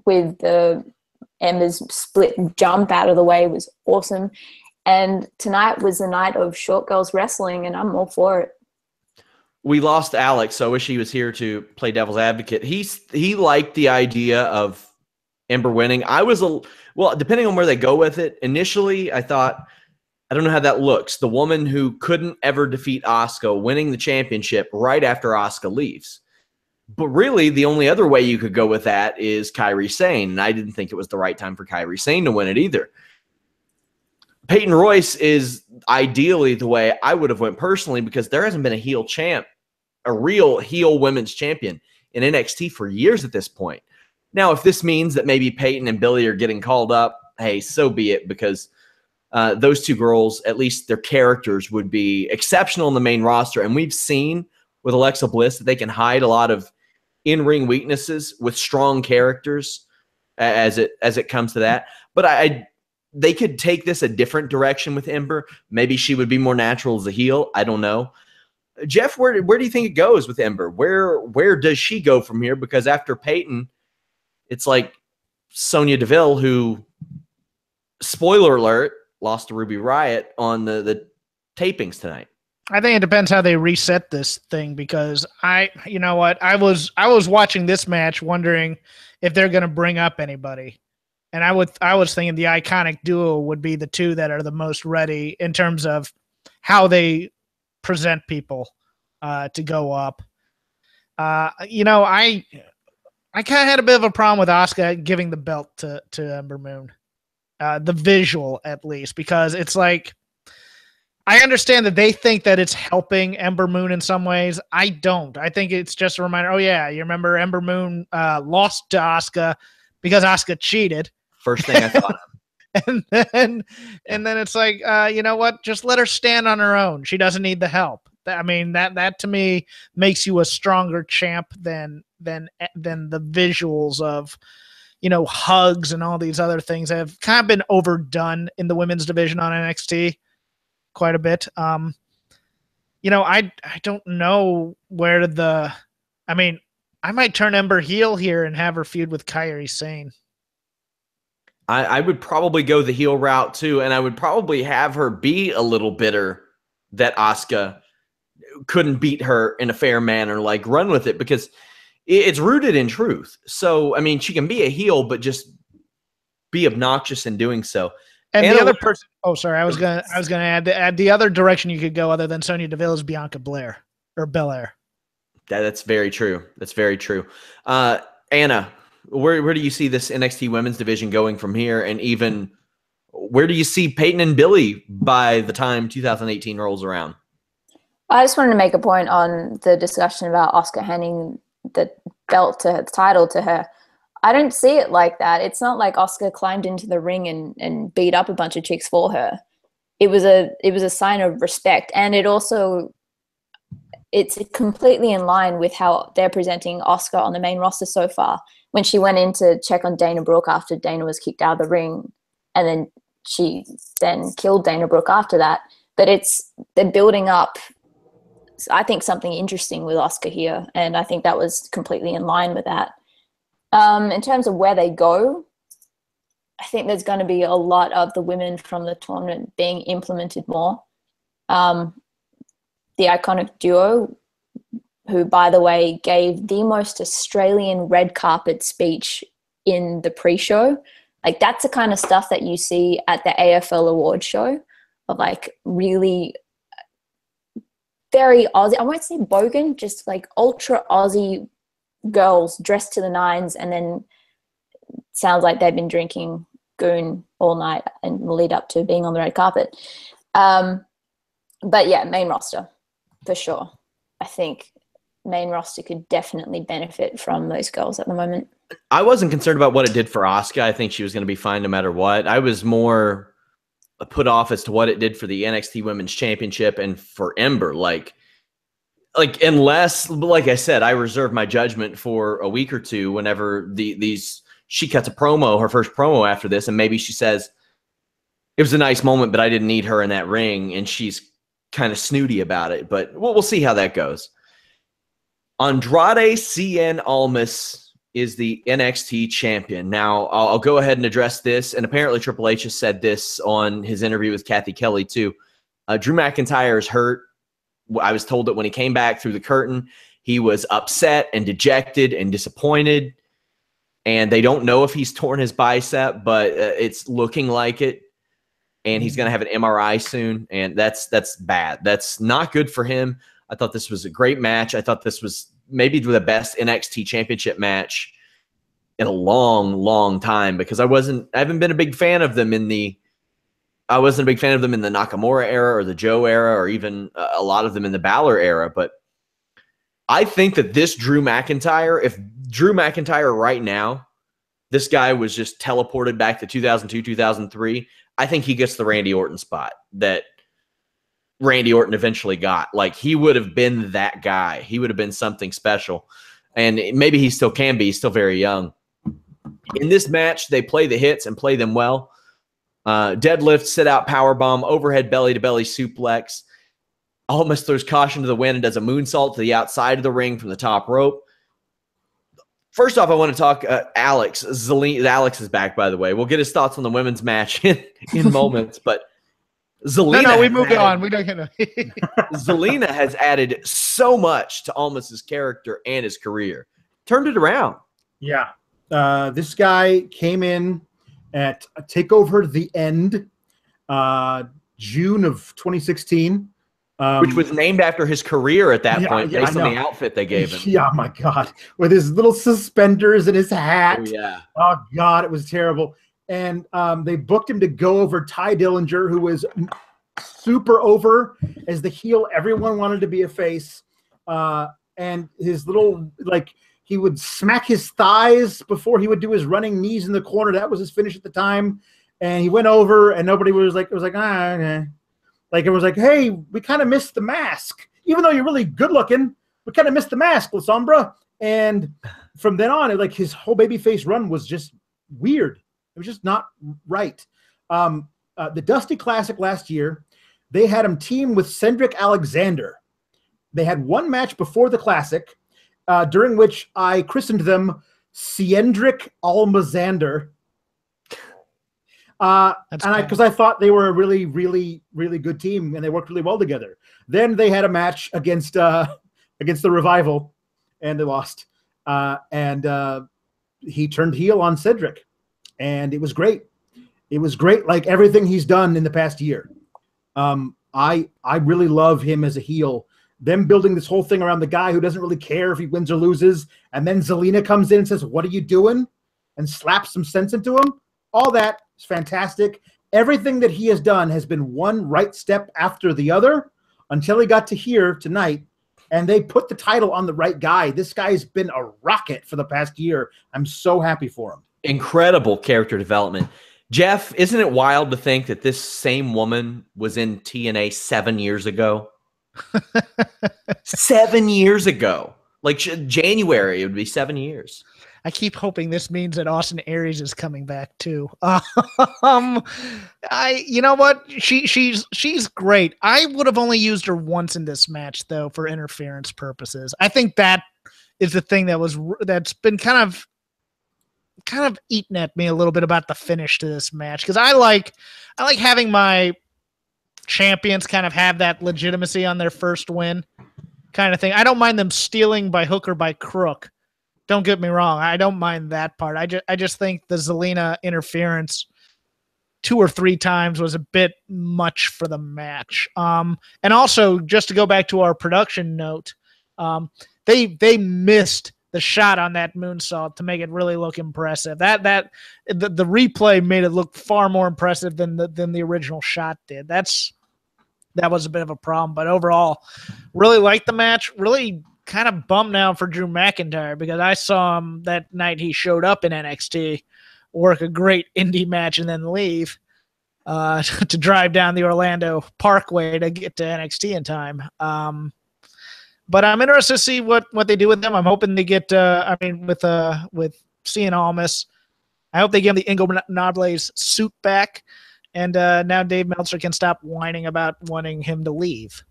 Speaker 4: with the Ember's split jump out of the way was awesome. And tonight was the night of short girls wrestling, and I'm all for it.
Speaker 1: We lost Alex, so I wish he was here to play devil's advocate. He liked the idea of Ember winning. Depending on where they go with it, initially I thought, I don't know how that looks. The woman who couldn't ever defeat Asuka winning the championship right after Asuka leaves. But really, the only other way you could go with that is Kairi Sane, and I didn't think it was the right time for Kairi Sane to win it either. Peyton Royce is ideally the way I would have went personally, because there hasn't been a heel champ, a real heel women's champion in NXT for years at this point. Now, if this means that maybe Peyton and Billie are getting called up, hey, so be it, because those 2 girls, at least their characters, would be exceptional in the main roster. And we've seen with Alexa Bliss that they can hide a lot of in-ring weaknesses with strong characters as it comes to that. But they could take this a different direction with Ember. Maybe she would be more natural as a heel. I don't know. Jeff, where do you think it goes with Ember? Where does she go from here? Because after Peyton, it's like Sonya Deville, who, spoiler alert, lost to Ruby Riott on the tapings tonight.
Speaker 2: I think it depends how they reset this thing, because I was watching this match wondering if they're going to bring up anybody. And I was thinking the iconic duo would be the 2 that are the most ready in terms of how they present people to go up. I kind of had a bit of a problem with Asuka giving the belt to Ember Moon. the visual at least, because it's like, I understand that they think that it's helping Ember Moon in some ways. I don't. I think it's just a reminder. Oh yeah, you remember Ember Moon lost to Asuka because Asuka cheated.
Speaker 1: First thing I thought of.
Speaker 2: And then it's like, you know what? Just let her stand on her own. She doesn't need the help. I mean, that to me makes you a stronger champ than the visuals of, you know, hugs and all these other things that have kind of been overdone in the women's division on NXT quite a bit. You know, I don't know where I mean, I might turn Ember heel here and have her feud with Kairi Sane.
Speaker 1: I would probably go the heel route too, and I would probably have her be a little bitter that Asuka couldn't beat her in a fair manner, like run with it, because it's rooted in truth. So, I mean, she can be a heel, but just be obnoxious in doing so.
Speaker 2: And the other person, oh, sorry, I was gonna add the other direction you could go other than Sonya Deville is Bianca Belair.
Speaker 1: That's very true. That's very true. Anna, where do you see this NXT women's division going from here? And even where do you see Peyton and Billy by the time 2018 rolls around?
Speaker 4: I just wanted to make a point on the discussion about Asuka handing the title to her. I don't see it like that. It's not like Asuka climbed into the ring and beat up a bunch of chicks for her. It was a sign of respect, and it's completely in line with how they're presenting Asuka on the main roster so far. When she went in to check on Dana Brooke after Dana was kicked out of the ring, and then she killed Dana Brooke after that. But they're building up, I think, something interesting with Asuka here, and I think that was completely in line with that. In terms of where they go, I think there's going to be a lot of the women from the tournament being implemented more. The Iconic Duo, who, by the way, gave the most Australian red carpet speech in the pre-show. Like, that's the kind of stuff that you see at the AFL award show, of like really very Aussie. I won't say bogan, just like ultra Aussie girls dressed to the nines, and then sounds like they've been drinking goon all night and lead up to being on the red carpet. But yeah, main roster for sure. I think main roster could definitely benefit from those girls at the moment.
Speaker 1: I wasn't concerned about what it did for Asuka. I think she was going to be fine no matter what. I was more put off as to what it did for the NXT Women's Championship and for Ember. Like unless, like I said, I reserve my judgment for a week or two whenever she cuts a promo, her first promo after this, and maybe she says, it was a nice moment, but I didn't need her in that ring, and she's kind of snooty about it. But we'll see how that goes. Andrade CN Almas is the NXT champion. Now, I'll go ahead and address this, and apparently Triple H has said this on his interview with Kathy Kelly too. Drew McIntyre is hurt. I was told that when he came back through the curtain, he was upset and dejected and disappointed, and they don't know if he's torn his bicep, but it's looking like it, and he's going to have an MRI soon, and that's bad. That's not good for him. I thought this was a great match. I thought this was maybe the best NXT Championship match in a long, long time, because I haven't been a big fan of them I wasn't a big fan of them in the Nakamura era or the Joe era, or even a lot of them in the Balor era. But I think that this Drew McIntyre, if Drew McIntyre right now, this guy was just teleported back to 2002, 2003, I think he gets the Randy Orton spot that Randy Orton eventually got. Like, he would have been that guy. He would have been something special. And maybe he still can be. He's still very young. In this match, they play the hits and play them well. Deadlift, sit-out powerbomb, overhead belly-to-belly suplex. Almost throws caution to the wind and does a moonsault to the outside of the ring from the top rope. First off, I want to talk Alex. Alex is back, by the way. We'll get his thoughts on the women's match in moments, but Zelina.
Speaker 2: No, we moved on. We don't get
Speaker 1: Zelina has added so much to Almas's character and his career. Turned it around.
Speaker 3: Yeah. This guy came in at Takeover The End, June of 2016.
Speaker 1: Which was named after his career at that point, based on the outfit they gave him.
Speaker 3: Yeah, my God. With his little suspenders and his hat.
Speaker 1: Oh, yeah.
Speaker 3: Oh, God, it was terrible. and they booked him to go over Ty Dillinger, who was super over as the heel. Everyone wanted to be a face, and his little, like, he would smack his thighs before he would do his running knees in the corner. That was his finish at the time. And he went over, and nobody was like, it was like, okay. Like, it was like, hey, we kind of missed the mask. Even though you're really good looking, we kind of missed the mask, La Sombra. And from then on, like, his whole babyface run was just weird. It was just not right. The Dusty Classic last year, they had him team with Cedric Alexander. They had one match before the Classic, during which I christened them Ciendric Almazander. Because I thought they were a really, really, really good team, and they worked really well together. Then they had a match against the Revival, and they lost. He turned heel on Cedric, and it was great. It was great, like everything he's done in the past year. I really love him as a heel. Them building this whole thing around the guy who doesn't really care if he wins or loses, and then Zelina comes in and says, "What are you doing?" and slaps some sense into him. All that is fantastic. Everything that he has done has been one right step after the other until he got to here tonight, and they put the title on the right guy. This guy's been a rocket for the past year. I'm so happy for him.
Speaker 1: Incredible character development. Jeff, isn't it wild to think that this same woman was in TNA 7 years ago? 7 years ago. Like January, it would be 7 years.
Speaker 2: I keep hoping this means that Austin Aries is coming back too. You know what? She's great. I would have only used her once in this match though, for interference purposes. I think that is the thing that's been kind of eating at me a little bit about the finish to this match, because I like having my champions kind of have that legitimacy on their first win kind of thing. I don't mind them stealing by hook or by crook. Don't get me wrong. I don't mind that part. I just think the Zelina interference 2 or 3 times was a bit much for the match. And also, just to go back to our production note, they missed the shot on that moonsault to make it really look impressive. The replay made it look far more impressive than the original shot did. That was a bit of a problem, but overall, really liked the match. Really kind of bummed now for Drew McIntyre, because I saw him that night he showed up in NXT, work a great indie match, and then leave to drive down the Orlando Parkway to get to NXT in time. But I'm interested to see what they do with them. I'm hoping they get, with Cien Almas, I hope they give him the Ingo Noble's suit back. And now Dave Meltzer can stop whining about wanting him to leave.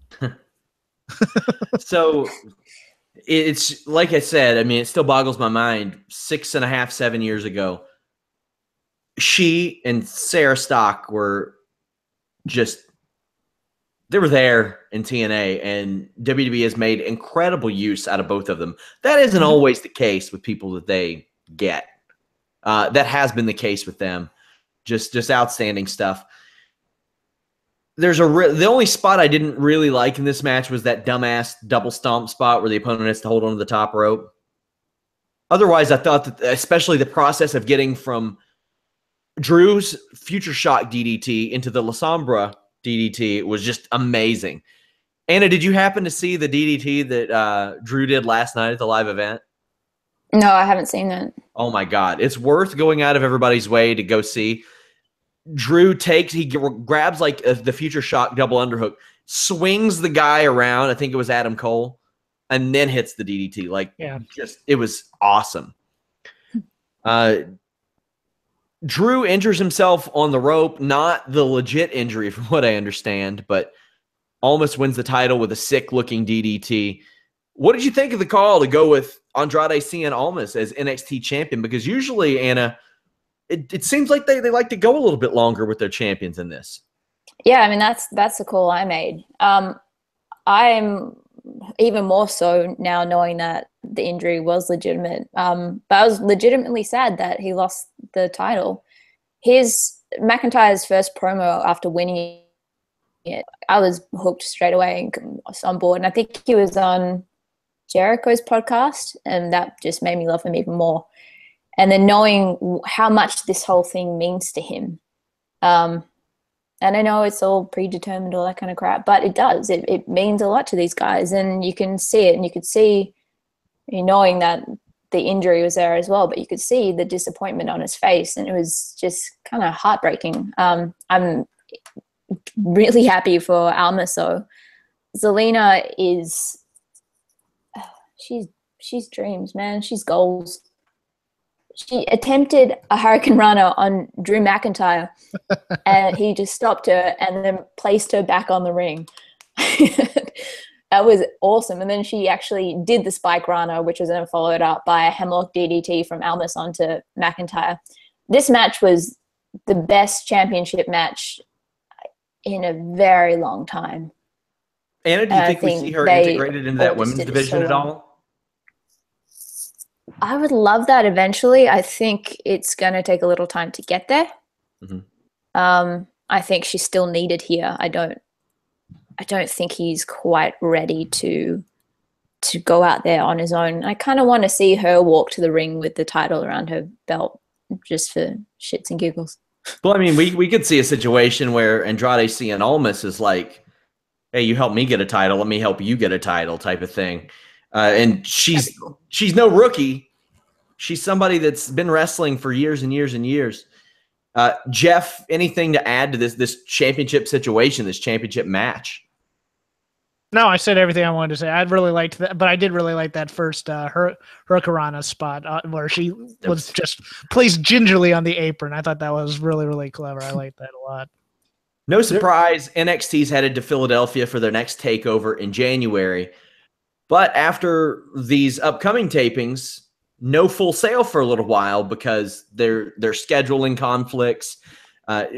Speaker 1: So it's like I said, I mean, it still boggles my mind. 6.5, 7 years ago, she and Sarah Stock were just, they were there in TNA, and WWE has made incredible use out of both of them. That isn't always the case with people that they get. That has been the case with them. Just outstanding stuff. The only spot I didn't really like in this match was that dumbass double stomp spot where the opponent has to hold onto the top rope. Otherwise, I thought that especially the process of getting from Drew's Future Shock DDT into the La Sombra DDT was just amazing. Anna, did you happen to see the DDT that Drew did last night at the live event?
Speaker 4: No, I haven't seen that.
Speaker 1: Oh my God. It's worth going out of everybody's way to go see. Drew grabs like the Future Shock double underhook, swings the guy around. I think it was Adam Cole, and then hits the DDT. It was awesome. Drew injures himself on the rope, not the legit injury from what I understand, but almost wins the title with a sick-looking DDT. What did you think of the call to go with Andrade Cien Almas as NXT champion? Because usually, Anna, it seems like they like to go a little bit longer with their champions in this.
Speaker 4: Yeah, I mean, that's the call I made. I'm even more so now knowing that the injury was legitimate. But I was legitimately sad that he lost the title. McIntyre's first promo after winning it, I was hooked straight away and on board. And I think he was on Jericho's podcast, and that just made me love him even more. and then knowing how much this whole thing means to him. And I know it's all predetermined, all that kind of crap, but it does. It means a lot to these guys, and you can see it, and you could see, knowing that the injury was there as well, but you could see the disappointment on his face, and it was just kind of heartbreaking. I'm really happy for Almas, though. Zelina is, she's dreams, man. She's goals. She attempted a Hurricane Runner on Drew McIntyre, and he just stopped her and then placed her back on the ring. That was awesome. And then she actually did the Spike Runner, which was then followed up by a Hemlock DDT from Almas onto McIntyre. This match was the best championship match in a very long time.
Speaker 1: Anna, do you think we see her integrated into that women's division at all?
Speaker 4: I would love that eventually. I think it's going to take a little time to get there. Mm-hmm. I think she's still needed here. I don't think he's quite ready to go out there on his own. I kind of want to see her walk to the ring with the title around her belt just for shits and giggles.
Speaker 1: Well, I mean, we could see a situation where Andrade Cien Almas is like, hey, you help me get a title, let me help you get a title type of thing. And she's no rookie. She's somebody that's been wrestling for years and years and years. Jeff, anything to add to this championship situation, this championship match?
Speaker 2: No, I said everything I wanted to say. I really liked that, but I did really like that first Hurricanrana spot where she was just placed gingerly on the apron. I thought that was really, really clever. I liked that a lot.
Speaker 1: No surprise, NXT's headed to Philadelphia for their next takeover in January. But after these upcoming tapings, no Full Sail for a little while because they're scheduling conflicts.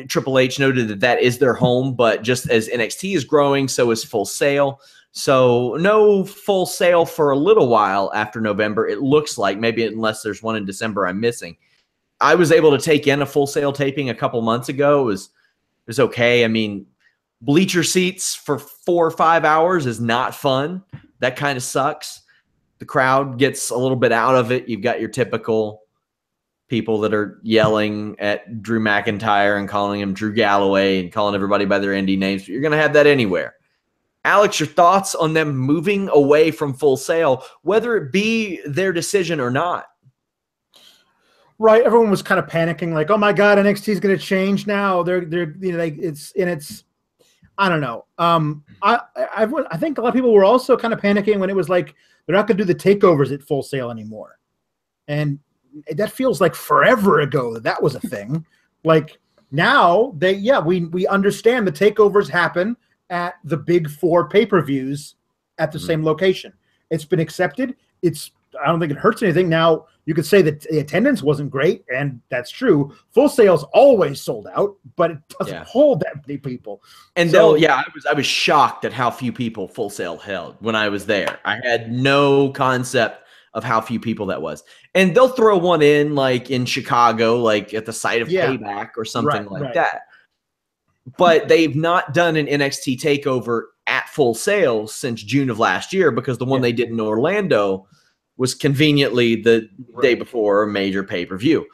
Speaker 1: Triple H noted that is their home, but just as NXT is growing, so is Full Sail. So no Full Sail for a little while after November, it looks like, maybe unless there's one in December I'm missing. I was able to take in a Full Sail taping a couple months ago. It was okay. I mean, bleacher seats for 4 or 5 hours is not fun. That kind of sucks. The crowd gets a little bit out of it. You've got your typical people that are yelling at Drew McIntyre and calling him Drew Galloway and calling everybody by their indie names. But you're going to have that anywhere. Alex, your thoughts on them moving away from Full Sail, whether it be their decision or not?
Speaker 3: Right, everyone was kind of panicking, like, "Oh my God, NXT is going to change now." They're it's I don't know. I think a lot of people were also kind of panicking when it was like they're not going to do the takeovers at Full Sail anymore, and that feels like forever ago that was a thing. Like now we understand the takeovers happen at the big 4 pay-per-views at the same location. It's been accepted. I don't think it hurts anything. Now you could say that the attendance wasn't great, and that's true. Full Sail's always sold out, but it doesn't hold that many people.
Speaker 1: And I was shocked at how few people Full Sail held when I was there. I had no concept of how few people that was. And they'll throw one in like in Chicago, like at the site of Payback or something like that. But they've not done an NXT takeover at Full Sail since June of last year because the one they did in Orlando was conveniently the day before a major pay-per-view.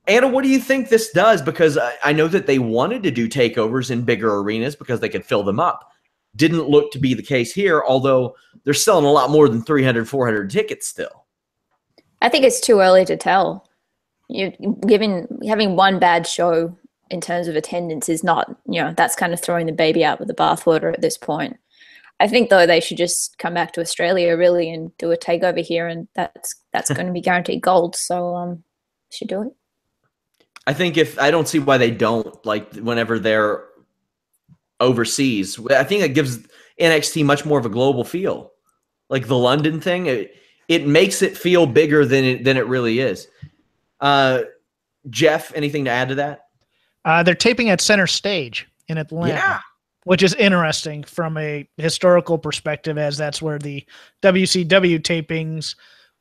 Speaker 1: Anna, what do you think this does? Because I know that they wanted to do takeovers in bigger arenas because they could fill them up. Didn't look to be the case here, although they're selling a lot more than 300, 400 tickets still.
Speaker 4: I think it's too early to tell. Having one bad show in terms of attendance is not, that's kind of throwing the baby out with the bathwater at this point. I think, though, they should just come back to Australia, really, and do a takeover here, and that's going to be guaranteed gold. So should do it.
Speaker 1: I don't see why they don't, like, whenever they're overseas. I think it gives NXT much more of a global feel. Like the London thing, it makes it feel bigger than it really is. Jeff, anything to add to that?
Speaker 2: They're taping at Center Stage in Atlanta, which is interesting from a historical perspective, as that's where the WCW tapings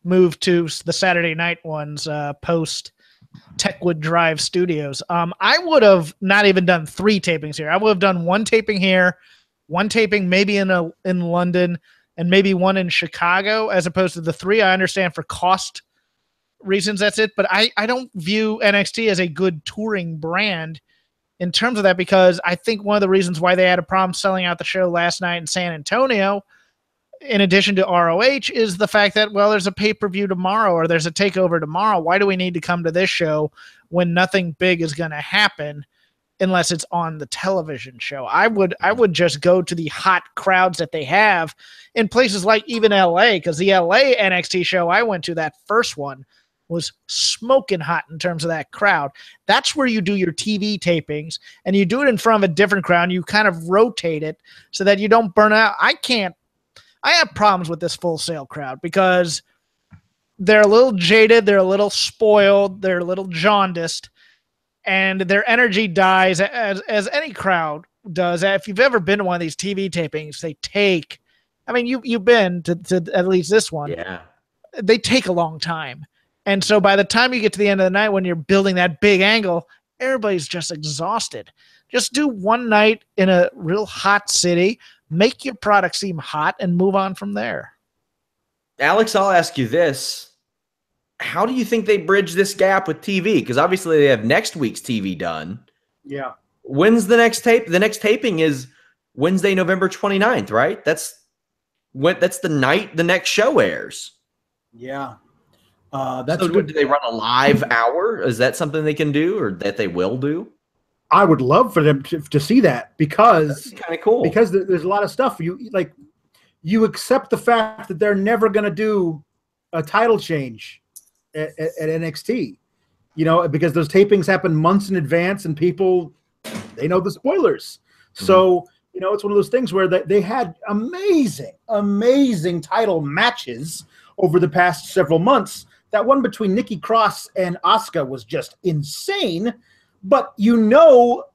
Speaker 2: moved to the Saturday night ones post Techwood Drive Studios. I would have not even done 3 tapings here. I would have done 1 taping here, 1 taping maybe in London, and maybe 1 in Chicago, as opposed to the 3. I understand for cost reasons that's it. But I don't view NXT as a good touring brand in terms of that, because I think one of the reasons why they had a problem selling out the show last night in San Antonio, in addition to ROH, is the fact that, well, there's a pay-per-view tomorrow or there's a takeover tomorrow. Why do we need to come to this show when nothing big is going to happen unless it's on the television show? I would just go to the hot crowds that they have in places like even LA, because the LA NXT show I went to, that first one, was smoking hot in terms of that crowd. That's where you do your TV tapings, and you do it in front of a different crowd. You kind of rotate it so that you don't burn out. I have problems with this Full Sail crowd because they're a little jaded, they're a little spoiled, they're a little jaundiced, and their energy dies as any crowd does. If you've ever been to one of these TV tapings, they take, I mean, you've been to at least this one.
Speaker 1: Yeah.
Speaker 2: They take a long time. And so by the time you get to the end of the night, when you're building that big angle, everybody's just exhausted. Just do one night in a real hot city, make your product seem hot, and move on from there.
Speaker 1: Alex, I'll ask you this. How do you think they bridge this gap with TV? Because obviously they have next week's TV done.
Speaker 3: Yeah.
Speaker 1: When's the next tape? The next taping is Wednesday, November 29th, right? That's the night the next show airs.
Speaker 3: Yeah.
Speaker 1: So do they run a live hour? Is that something they can do, or that they will do?
Speaker 3: I would love for them to see that, because
Speaker 1: kind of cool.
Speaker 3: Because there's a lot of stuff you accept the fact that they're never going to do a title change at NXT, because those tapings happen months in advance, and people, they know the spoilers. Mm-hmm. So it's one of those things where they had amazing title matches over the past several months. That one between Nikki Cross and Asuka was just insane. But well,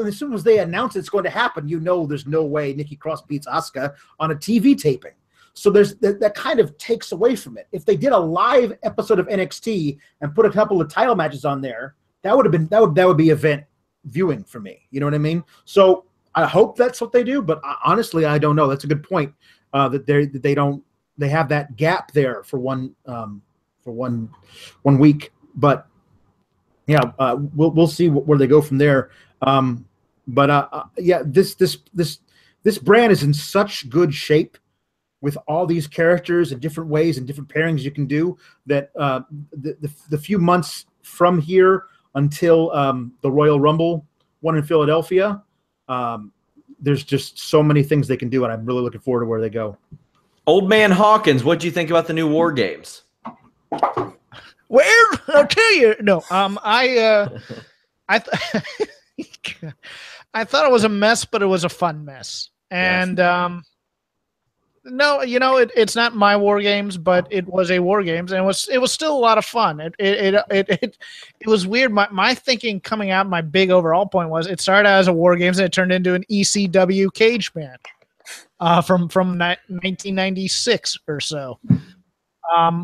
Speaker 3: as soon as they announce it's going to happen, there's no way Nikki Cross beats Asuka on a TV taping. So that kind of takes away from it. If they did a live episode of NXT and put a couple of title matches on there, that would be event viewing for me. You know what I mean? So I hope that's what they do, but honestly, I don't know. That's a good point. They have that gap there for one week, but yeah, we'll see where they go from there. This brand is in such good shape with all these characters and different ways and different pairings you can do that the few months from here until the Royal Rumble one in Philadelphia, there's just so many things they can do, and I'm really looking forward to where they go.
Speaker 1: Old man Hawkins, what do you think about the new WarGames?
Speaker 2: Well, I'll tell you. No, I thought it was a mess, but it was a fun mess. And no, it's not my WarGames, but it was a WarGames, and it was still a lot of fun. It was weird. My thinking coming out, my big overall point was it started out as a WarGames and it turned into an ECW cage match. From 1996 or so,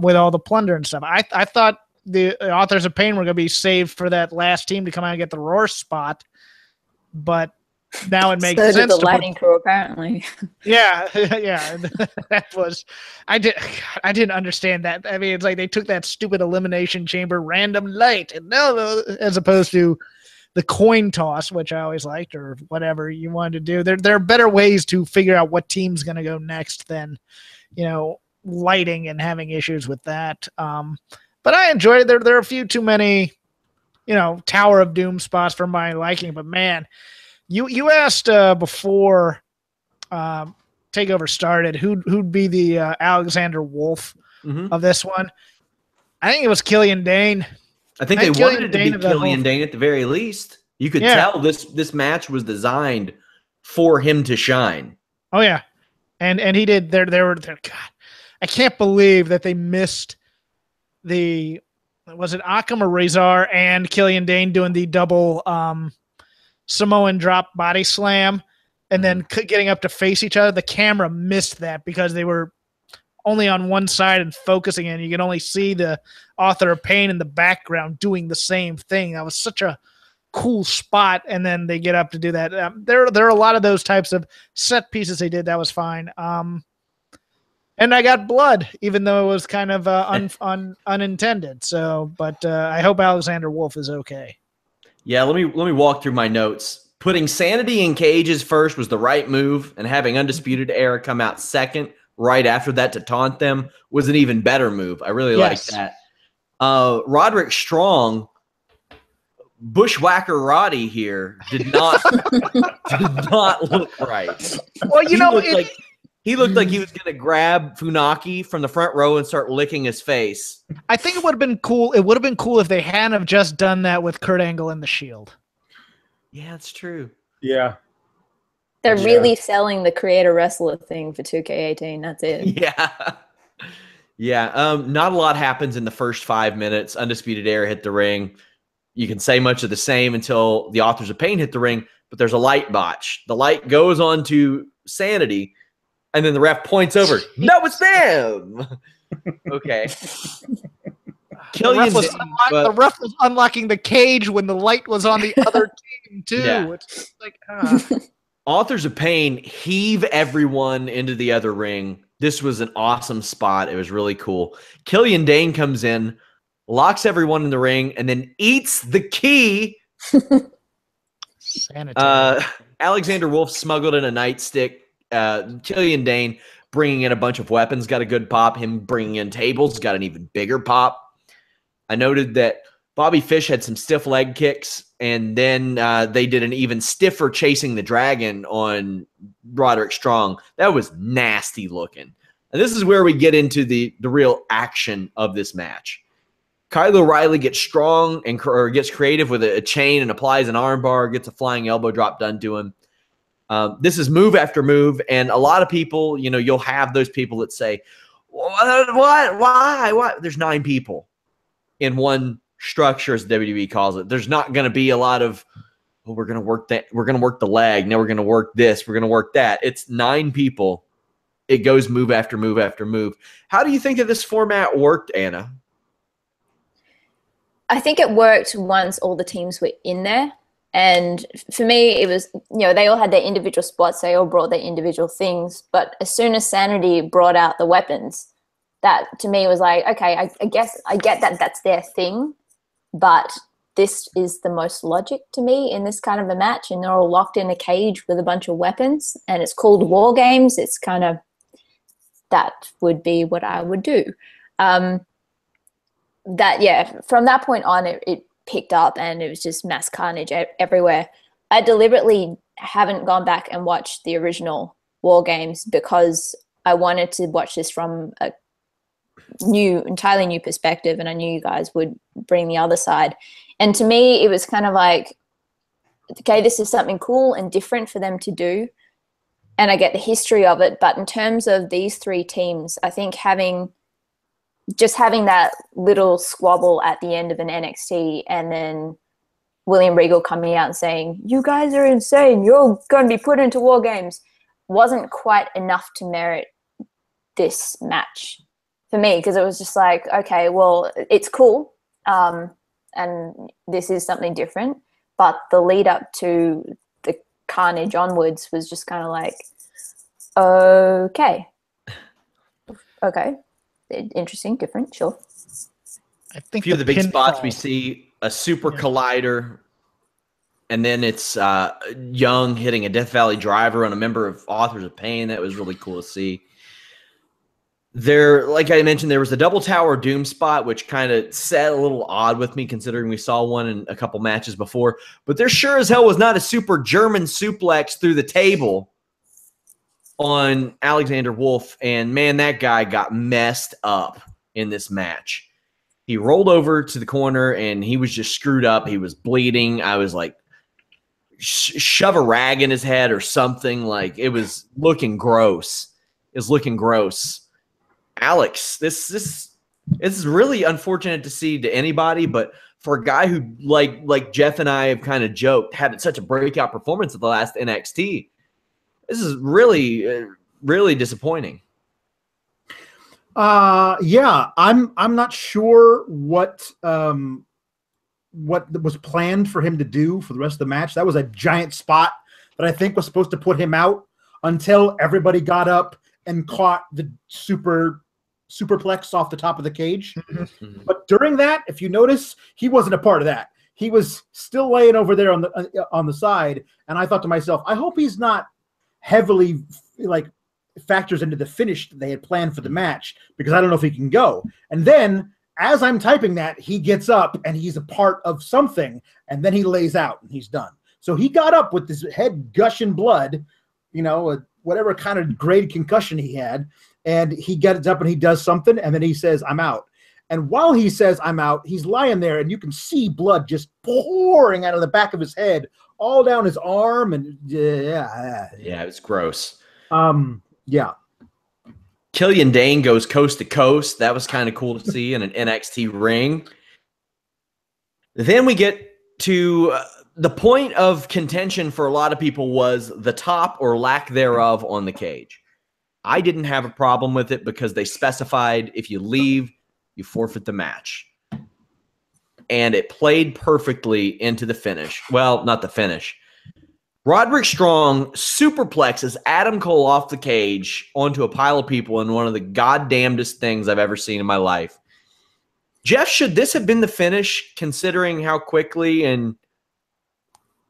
Speaker 2: with all the plunder and stuff. I thought the Authors of Pain were going to be saved for that last team to come out and get the Roar spot, but now it makes sense.
Speaker 4: The lighting crew, apparently.
Speaker 2: Yeah. That was. I didn't understand that. I mean, it's like they took that stupid Elimination Chamber random light, and no, as opposed to the coin toss, which I always liked, or whatever you wanted to do. There are better ways to figure out what team's going to go next than, lighting and having issues with that. But I enjoyed it. There are a few too many, Tower of Doom spots for my liking. But man, you asked before Takeover started who'd be the Alexander Wolf of this one. I think it was Killian Dane.
Speaker 1: I think they wanted it to be Killian Dane at the very least. You could tell this match was designed for him to shine.
Speaker 2: Oh yeah, and he did. There God, I can't believe that they missed the. Was it Akam or Razor and Killian Dane doing the double Samoan drop body slam, and then getting up to face each other? The camera missed that because they were only on one side and focusing in. You can only see the Author of Pain in the background doing the same thing. That was such a cool spot, and then they get up to do that. There are a lot of those types of set pieces they did. That was fine. And I got blood, even though it was kind of unintended. So, but I hope Alexander Wolf is okay.
Speaker 1: Yeah, let me walk through my notes. Putting Sanity in cages first was the right move, and having Undisputed Era come out second right after that to taunt them was an even better move. I really like that. Roderick Strong, Bushwhacker Roddy here did not look right.
Speaker 2: Well,
Speaker 1: he looked like he was going to grab Funaki from the front row and start licking his face.
Speaker 2: I think it would have been cool. It would have been cool if they hadn't have just done that with Kurt Angle and the Shield.
Speaker 1: Yeah, it's true.
Speaker 3: Yeah.
Speaker 4: They're really selling the creator wrestler thing for 2K18. That's it.
Speaker 1: Yeah. Yeah. Not a lot happens in the first 5 minutes. Undisputed Era hit the ring. You can say much of the same until the Authors of Pain hit the ring, but there's a light botch. The light goes on to Sanity, and then the ref points over. No, it's them. Okay.
Speaker 2: The ref was unlocking the cage when the light was on the other team, too.
Speaker 1: Yeah.
Speaker 2: It's like,
Speaker 1: Authors of Pain heave everyone into the other ring. This was an awesome spot. It was really cool. Killian Dane comes in, locks everyone in the ring, and then eats the key.
Speaker 2: Sanitary.
Speaker 1: Alexander Wolf smuggled in a nightstick. Killian Dane bringing in a bunch of weapons got a good pop. Him bringing in tables got an even bigger pop. I noted that Bobby Fish had some stiff leg kicks, and then they did an even stiffer chasing the dragon on Roderick Strong. That was nasty looking. And this is where we get into the real action of this match. Kyle O'Reilly gets strong or gets creative with a chain and applies an armbar, gets a flying elbow drop done to him. This is move after move, and a lot of people, you'll have those people that say, "What? Why? There's 9 people in one structure, as WWE calls it. There's not going to be a lot of, we're going to work that. We're going to work the leg. Now we're going to work this. We're going to work that. It's 9 people. It goes move after move after move. How do you think that this format worked, Anna?
Speaker 4: I think it worked once all the teams were in there. And for me, it was, they all had their individual spots. They all brought their individual things. But as soon as Sanity brought out the weapons, that to me was like, okay, I guess I get that that's their thing. But this is the most logic to me in this kind of a match. And they're all locked in a cage with a bunch of weapons. And it's called WarGames. It's kind of, that would be what I would do. From that point on, it picked up, and it was just mass carnage everywhere. I deliberately haven't gone back and watched the original WarGames because I wanted to watch this from a entirely new perspective, and I knew you guys would bring the other side. And to me, it was kind of like, okay, this is something cool and different for them to do, and I get the history of it. But in terms of these 3 teams, I think having that little squabble at the end of an NXT, and then William Regal coming out and saying, "You guys are insane, you're going to be put into WarGames," wasn't quite enough to merit this match for me, because it was just like, okay, well, it's cool, and this is something different, but the lead up to the carnage onwards was just kind of like, okay, interesting, different, sure.
Speaker 2: I think
Speaker 1: a few of the big spots we see a super collider, and then it's Young hitting a Death Valley driver on a member of Authors of Pain. That was really cool to see. There, like I mentioned, there was a double Tower of Doom spot, which kind of set a little odd with me, considering we saw one in a couple matches before. But there sure as hell was not a super German suplex through the table on Alexander Wolf, and man, that guy got messed up in this match. He rolled over to the corner, and he was just screwed up. He was bleeding. I was like, shove a rag in his head or something. Like, it was looking gross. It was looking gross. Alex, this is really unfortunate to see to anybody, but for a guy who, like Jeff and I have kind of joked, had such a breakout performance at the last NXT, this is really, really disappointing.
Speaker 3: Yeah, I'm not sure what was planned for him to do for the rest of the match. That was a giant spot that I think was supposed to put him out until everybody got up and caught the superplex off the top of the cage. But during that, if you notice, he wasn't a part of that. He was still laying over there on the side, and I thought to myself, I hope he's not heavily factors into the finish that they had planned for the match, because I don't know if he can go. And then as I'm typing that, he gets up and he's a part of something, and then he lays out and he's done. So he got up with his head gushing blood, whatever kind of grade concussion he had, and he gets up and he does something, and then he says, I'm out. And while he says, I'm out, he's lying there, and you can see blood just pouring out of the back of his head, all down his arm, and
Speaker 1: yeah, it was gross.
Speaker 3: Yeah.
Speaker 1: Killian Dane goes coast to coast. That was kind of cool to see in an NXT ring. Then we get to the point of contention for a lot of people was the top or lack thereof on the cage. I didn't have a problem with it because they specified if you leave, you forfeit the match. And it played perfectly into the finish. Well, not the finish. Roderick Strong superplexes Adam Cole off the cage onto a pile of people in one of the goddamnedest things I've ever seen in my life. Jeff, should this have been the finish, considering how quickly and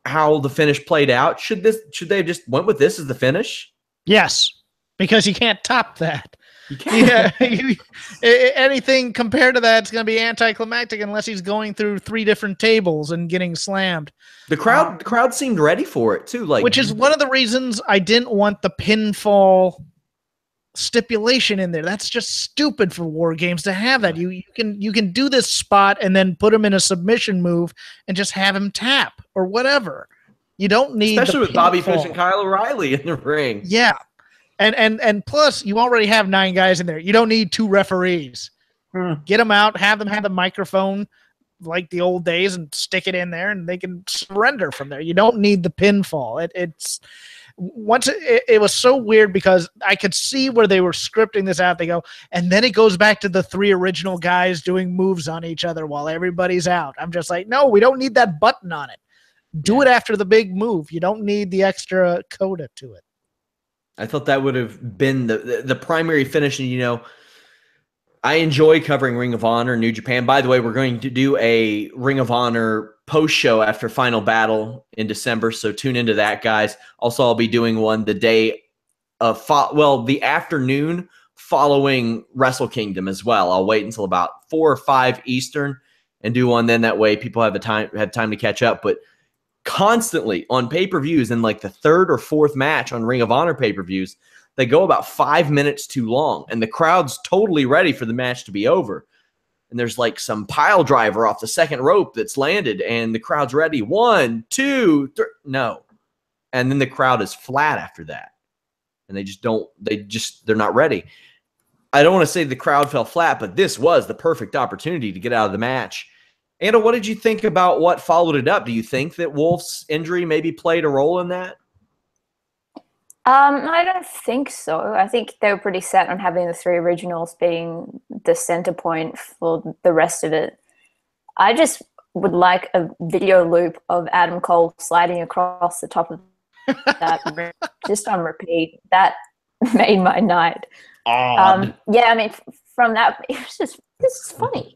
Speaker 1: how the finish played out? Should they have just went with this as the finish?
Speaker 2: Yes, because you can't top that.
Speaker 1: You can't.
Speaker 2: Yeah, anything compared to that is going to be anticlimactic unless he's going through 3 different tables and getting slammed.
Speaker 1: The crowd seemed ready for it too,
Speaker 2: which is one of the reasons I didn't want the pinfall stipulation in there. That's just stupid for WarGames to have that. You can do this spot and then put him in a submission move and just have him tap or whatever. You don't need,
Speaker 1: especially with Bobby Fish and Kyle O'Reilly in the ring.
Speaker 2: Yeah. And plus, you already have 9 guys in there. You don't need 2 referees. Get them out, have them have the microphone like the old days and stick it in there, and they can surrender from there. You don't need the pinfall. It was so weird because I could see where they were scripting this out. They go, and then it goes back to the 3 original guys doing moves on each other while everybody's out. I'm just like, no, we don't need that button on it. Do it after the big move. You don't need the extra coda to it.
Speaker 1: I thought that would have been the primary finish. And, I enjoy covering Ring of Honor, New Japan. By the way, we're going to do a Ring of Honor post show after Final Battle in December. So tune into that, guys. Also, I'll be doing one the day of, the afternoon following Wrestle Kingdom as well. I'll wait until about 4 or 5 Eastern and do one then. That way people have time to catch up. But constantly on pay-per-views, in like the 3rd or 4th match on Ring of Honor pay-per-views, they go about 5 minutes too long, and the crowd's totally ready for the match to be over. And there's like some pile driver off the second rope that's landed, and the crowd's ready. 1, 2, 3, no. And then the crowd is flat after that. And they're not ready. I don't want to say the crowd fell flat, but this was the perfect opportunity to get out of the match. Anna, what did you think about what followed it up? Do you think that Wolf's injury maybe played a role in that?
Speaker 4: I don't think so. I think they were pretty set on having the 3 originals being the center point for the rest of it. I just would like a video loop of Adam Cole sliding across the top of that just on repeat. That made my night.
Speaker 1: Odd.
Speaker 4: Yeah, I mean, from that, this is funny.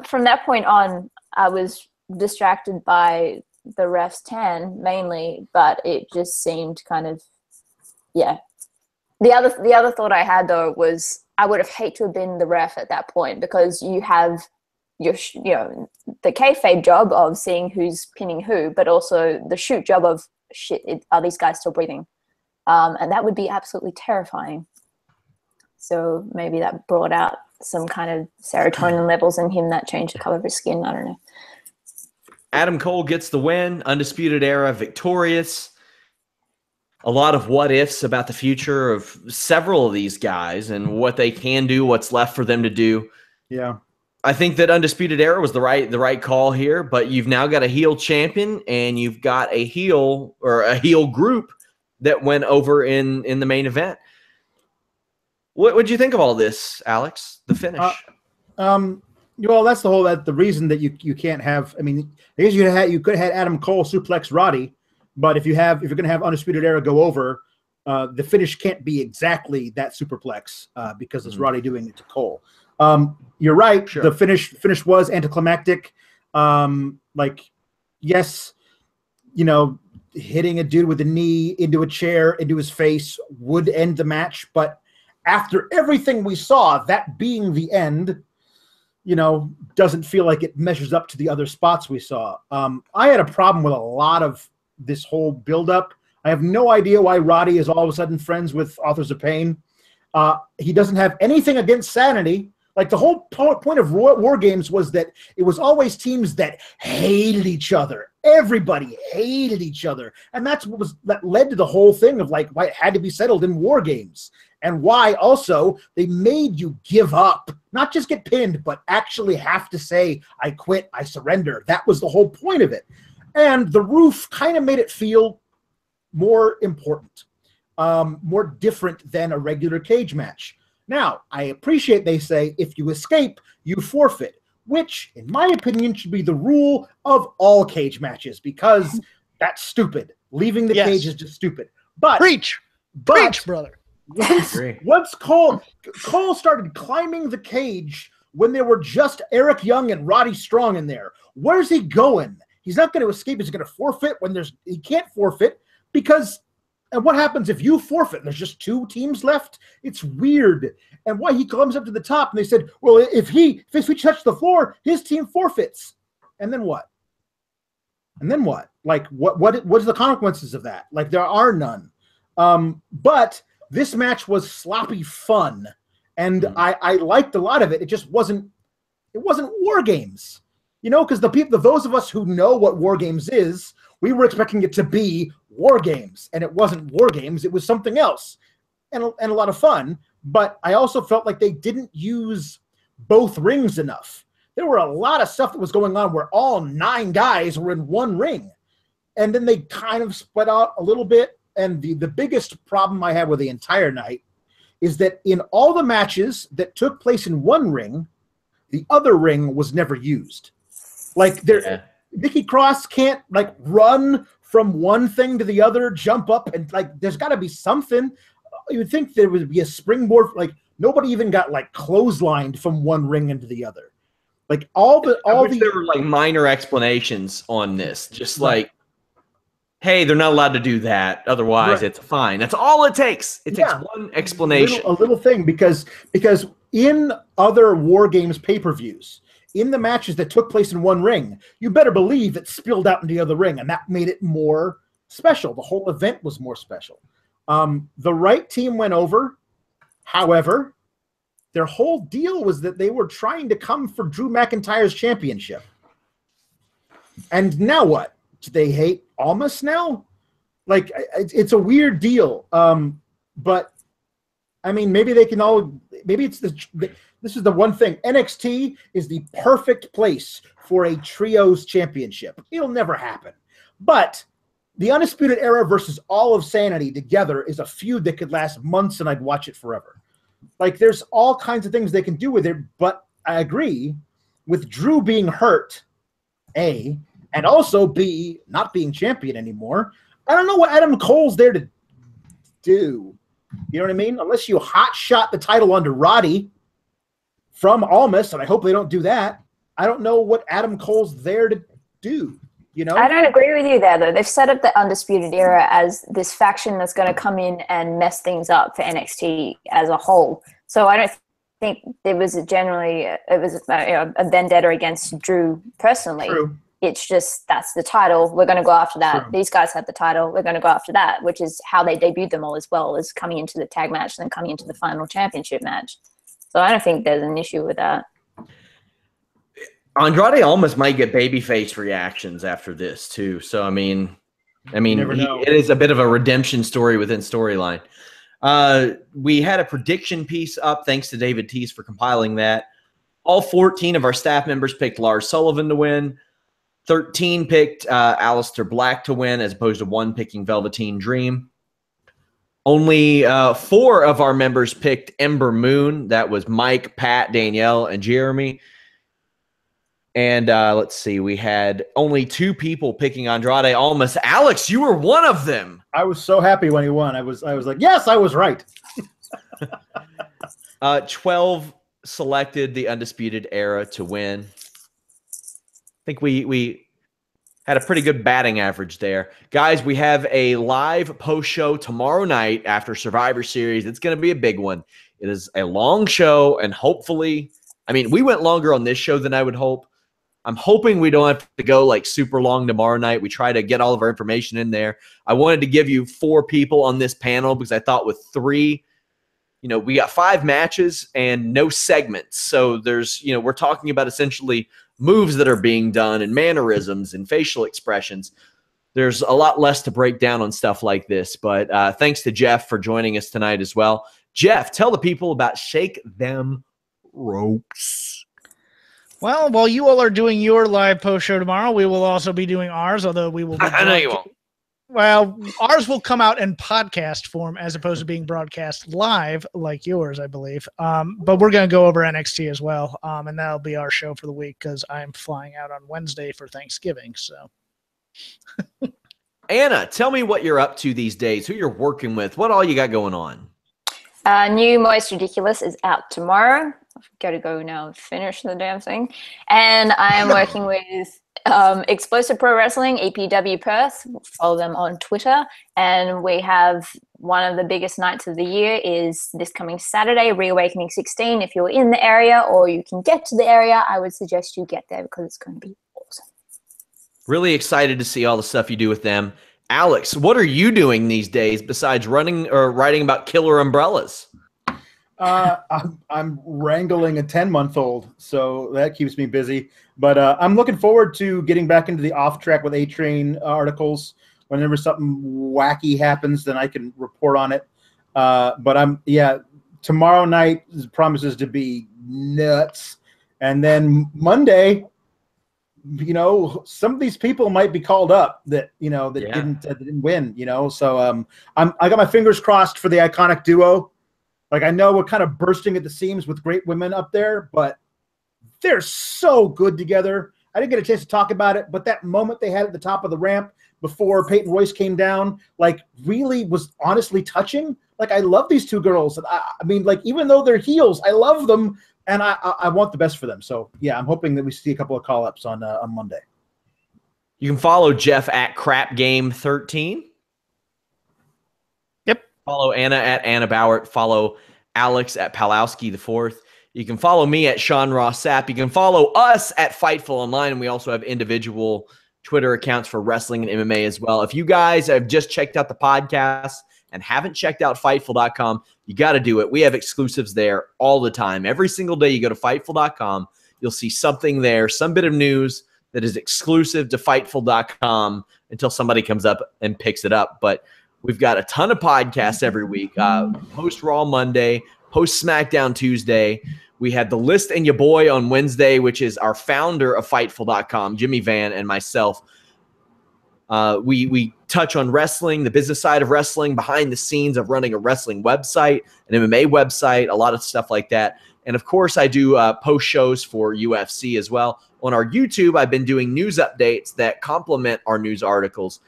Speaker 4: From that point on, I was distracted by the ref's 10 mainly, but it just seemed kind of, yeah. The other thought I had though was I would have hated to have been the ref at that point, because you have the kayfabe job of seeing who's pinning who, but also the shoot job of are these guys still breathing? And that would be absolutely terrifying. So maybe that brought out some kind of serotonin levels in him that changed the color of his skin. I don't know.
Speaker 1: Adam Cole gets the win, Undisputed Era victorious. A lot of what ifs about the future of several of these guys and what they can do, what's left for them to do.
Speaker 3: Yeah.
Speaker 1: I think that Undisputed Era was the right call here, but you've now got a heel champion and you've got a heel group that went over in the main event. What would you think of all this, Alex? The finish.
Speaker 3: Well, that's the reason that you can't have. I mean, I guess you could have had Adam Cole suplex Roddy, but if you're going to have Undisputed Era go over, the finish can't be exactly that superplex because it's Roddy doing it to Cole. You're right. Sure. The finish was anticlimactic. Yes, hitting a dude with a knee into a chair, into his face would end the match. But after everything we saw, that being the end, doesn't feel like it measures up to the other spots we saw. I had a problem with a lot of this whole buildup. I have no idea why Roddy is all of a sudden friends with Authors of Pain. He doesn't have anything against Sanity. Like, the whole point of WarGames was that it was always teams that hated each other. Everybody hated each other. And that led to the whole thing of, like, why it had to be settled in WarGames. And why also they made you give up. Not just get pinned, but actually have to say, I quit, I surrender. That was the whole point of it. And the roof kind of made it feel more important, more different than a regular cage match. Now, I appreciate they say if you escape, you forfeit, which, in my opinion, should be the rule of all cage matches because that's stupid. Leaving the cage is just stupid. But Preach,
Speaker 2: brother.
Speaker 3: Once Cole started climbing the cage when there were just Eric Young and Roddy Strong in there, where's he going? He's not going to escape. He's going to forfeit when he can't forfeit because. And what happens if you forfeit and there's just 2 teams left? It's weird. And why he climbs up to the top and they said, well, if we touch the floor, his team forfeits. And then what? Like, what's the consequences of that? Like, there are none. But this match was sloppy fun. And I liked a lot of it. It just wasn't WarGames. Because those of us who know what WarGames is, we were expecting it to be WarGames, and it wasn't WarGames. It was something else, and a lot of fun. But I also felt like they didn't use both rings enough. There were a lot of stuff that was going on where all 9 guys were in one ring, and then they kind of spread out a little bit. And the biggest problem I had with the entire night is that in all the matches that took place in one ring, the other ring was never used. Like, Nikki Cross can't, like, run from one thing to the other, jump up, and, like, there's got to be something. You would think there would be a springboard. Like, nobody even got, like, clotheslined from one ring into the other. Like, there
Speaker 1: were, like, minor explanations on this. Just like, hey, they're not allowed to do that. Otherwise, it's fine. That's all it takes. It takes one explanation.
Speaker 3: A little thing, because in other WarGames pay-per-views, in the matches that took place in one ring, you better believe it spilled out into the other ring, and that made it more special. The whole event was more special. The right team went over. However, their whole deal was that they were trying to come for Drew McIntyre's championship. And now what? Do they hate Almas now? Like, it's a weird deal. But, I mean, maybe they can all – maybe it's this is the one thing. NXT is the perfect place for a trios championship. It'll never happen. But the Undisputed Era versus all of Sanity together is a feud that could last months, and I'd watch it forever. Like, there's all kinds of things they can do with it, but I agree with Drew being hurt, A, and also B, not being champion anymore. I don't know what Adam Cole's there to do. You know what I mean? Unless you hot shot the title onto Roddy from Almas, and I hope they don't do that. I don't know what Adam Cole's there to do. You know?
Speaker 4: I don't agree with you there, though. They've set up the Undisputed Era as this faction that's going to come in and mess things up for NXT as a whole. So I don't think there was a vendetta against Drew personally.
Speaker 3: True.
Speaker 4: It's just that's the title. We're going to go after that.
Speaker 3: True.
Speaker 4: These guys have the title. We're going to go after that, which is how they debuted them all as well, as coming into the tag match and then coming into the final championship match. So I don't think there's an issue with that.
Speaker 1: Andrade Almas might get babyface reactions after this too. So I mean, it is a bit of a redemption story within storyline. We had a prediction piece up. Thanks to David Teese for compiling that. All 14 of our staff members picked Lars Sullivan to win. 13 picked Aleister Black to win, as opposed to 1 picking Velveteen Dream. Only 4 of our members picked Ember Moon. That was Mike, Pat, Danielle, and Jeremy. And let's see, we had only 2 people picking Andrade Almas. Alex, you were one of them.
Speaker 3: I was so happy when he won. I was like, yes, I was right.
Speaker 1: 12 selected the Undisputed Era to win. I think we had a pretty good batting average there. Guys, we have a live post show tomorrow night after Survivor Series. It's going to be a big one. It is a long show, and hopefully, I mean, we went longer on this show than I would hope. I'm hoping we don't have to go like super long tomorrow night. We try to get all of our information in there. I wanted to give you 4 people on this panel because I thought with 3, we got 5 matches and no segments. So there's, we're talking about essentially moves that are being done and mannerisms and facial expressions. There's a lot less to break down on stuff like this. But thanks to Jeff for joining us tonight as well. Jeff, tell the people about Shake Them Ropes.
Speaker 2: Well, while you all are doing your live post show tomorrow, we will also be doing ours, although we will be
Speaker 1: I know you won't.
Speaker 2: Well, ours will come out in podcast form as opposed to being broadcast live like yours, I believe. But we're going to go over NXT as well, and that'll be our show for the week because I'm flying out on Wednesday for Thanksgiving. So,
Speaker 1: Anna, tell me what you're up to these days, who you're working with, what all you got going on.
Speaker 4: New Most Ridiculous is out tomorrow. I've got to go now and finish the damn thing. And I am working with Explosive Pro Wrestling, EPW Perth. Follow them on Twitter. And we have one of the biggest nights of the year is this coming Saturday, Reawakening 16. If you're in the area or you can get to the area, I would suggest you get there because it's going to be awesome.
Speaker 1: Really excited to see all the stuff you do with them. Alex, what are you doing these days besides running or writing about killer umbrellas?
Speaker 3: I'm wrangling a 10-month-old, so that keeps me busy. But I'm looking forward to getting back into the Off Track with A-Train articles. Whenever something wacky happens, then I can report on it. But tomorrow night promises to be nuts. And then Monday, some of these people might be called up that didn't win. So I got my fingers crossed for the Iconic Duo. Like, I know we're kind of bursting at the seams with great women up there, but they're so good together. I didn't get a chance to talk about it, but that moment they had at the top of the ramp before Peyton Royce came down, like, really was honestly touching. Like, I love these 2 girls. I mean, like, even though they're heels, I love them, and I want the best for them. So, yeah, I'm hoping that we see a couple of call-ups on Monday.
Speaker 1: You can follow Jeff at CrapGame13. Follow Anna at Anna Bauert. Follow Alex at Pawlowski the 4th. You can follow me at Sean Ross Sapp. You can follow us at Fightful Online, and we also have individual Twitter accounts for wrestling and MMA as well. If you guys have just checked out the podcast and haven't checked out Fightful.com, you got to do it. We have exclusives there all the time. Every single day you go to Fightful.com, you'll see something there, some bit of news that is exclusive to Fightful.com until somebody comes up and picks it up. But we've got a ton of podcasts every week. Post Raw Monday, post SmackDown Tuesday. We had The List and Your Boy on Wednesday, which is our founder of Fightful.com, Jimmy Van, and myself. We touch on wrestling, the business side of wrestling, behind the scenes of running a wrestling website, an MMA website, a lot of stuff like that. And, of course, I do post shows for UFC as well. On our YouTube, I've been doing news updates that complement our news articles.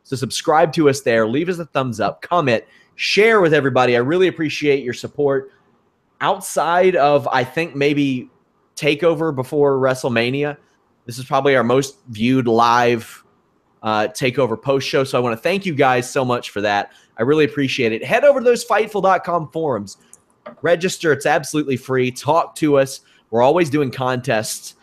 Speaker 1: So subscribe to us there. Leave us a thumbs up, comment, share with everybody. I really appreciate your support. Outside of, I think, maybe TakeOver before WrestleMania, this is probably our most viewed live TakeOver post show. So I want to thank you guys so much for that. I really appreciate it. Head over to those Fightful.com forums. Register. It's absolutely free. Talk to us. We're always doing contests.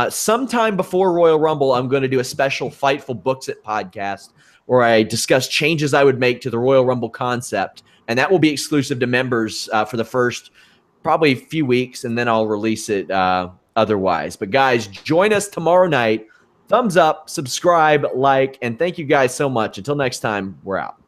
Speaker 1: Sometime before Royal Rumble, I'm going to do a special Fightful Books It podcast where I discuss changes I would make to the Royal Rumble concept. And that will be exclusive to members for the first probably a few weeks, and then I'll release it otherwise. But, guys, join us tomorrow night. Thumbs up, subscribe, like, and thank you guys so much. Until next time, we're out.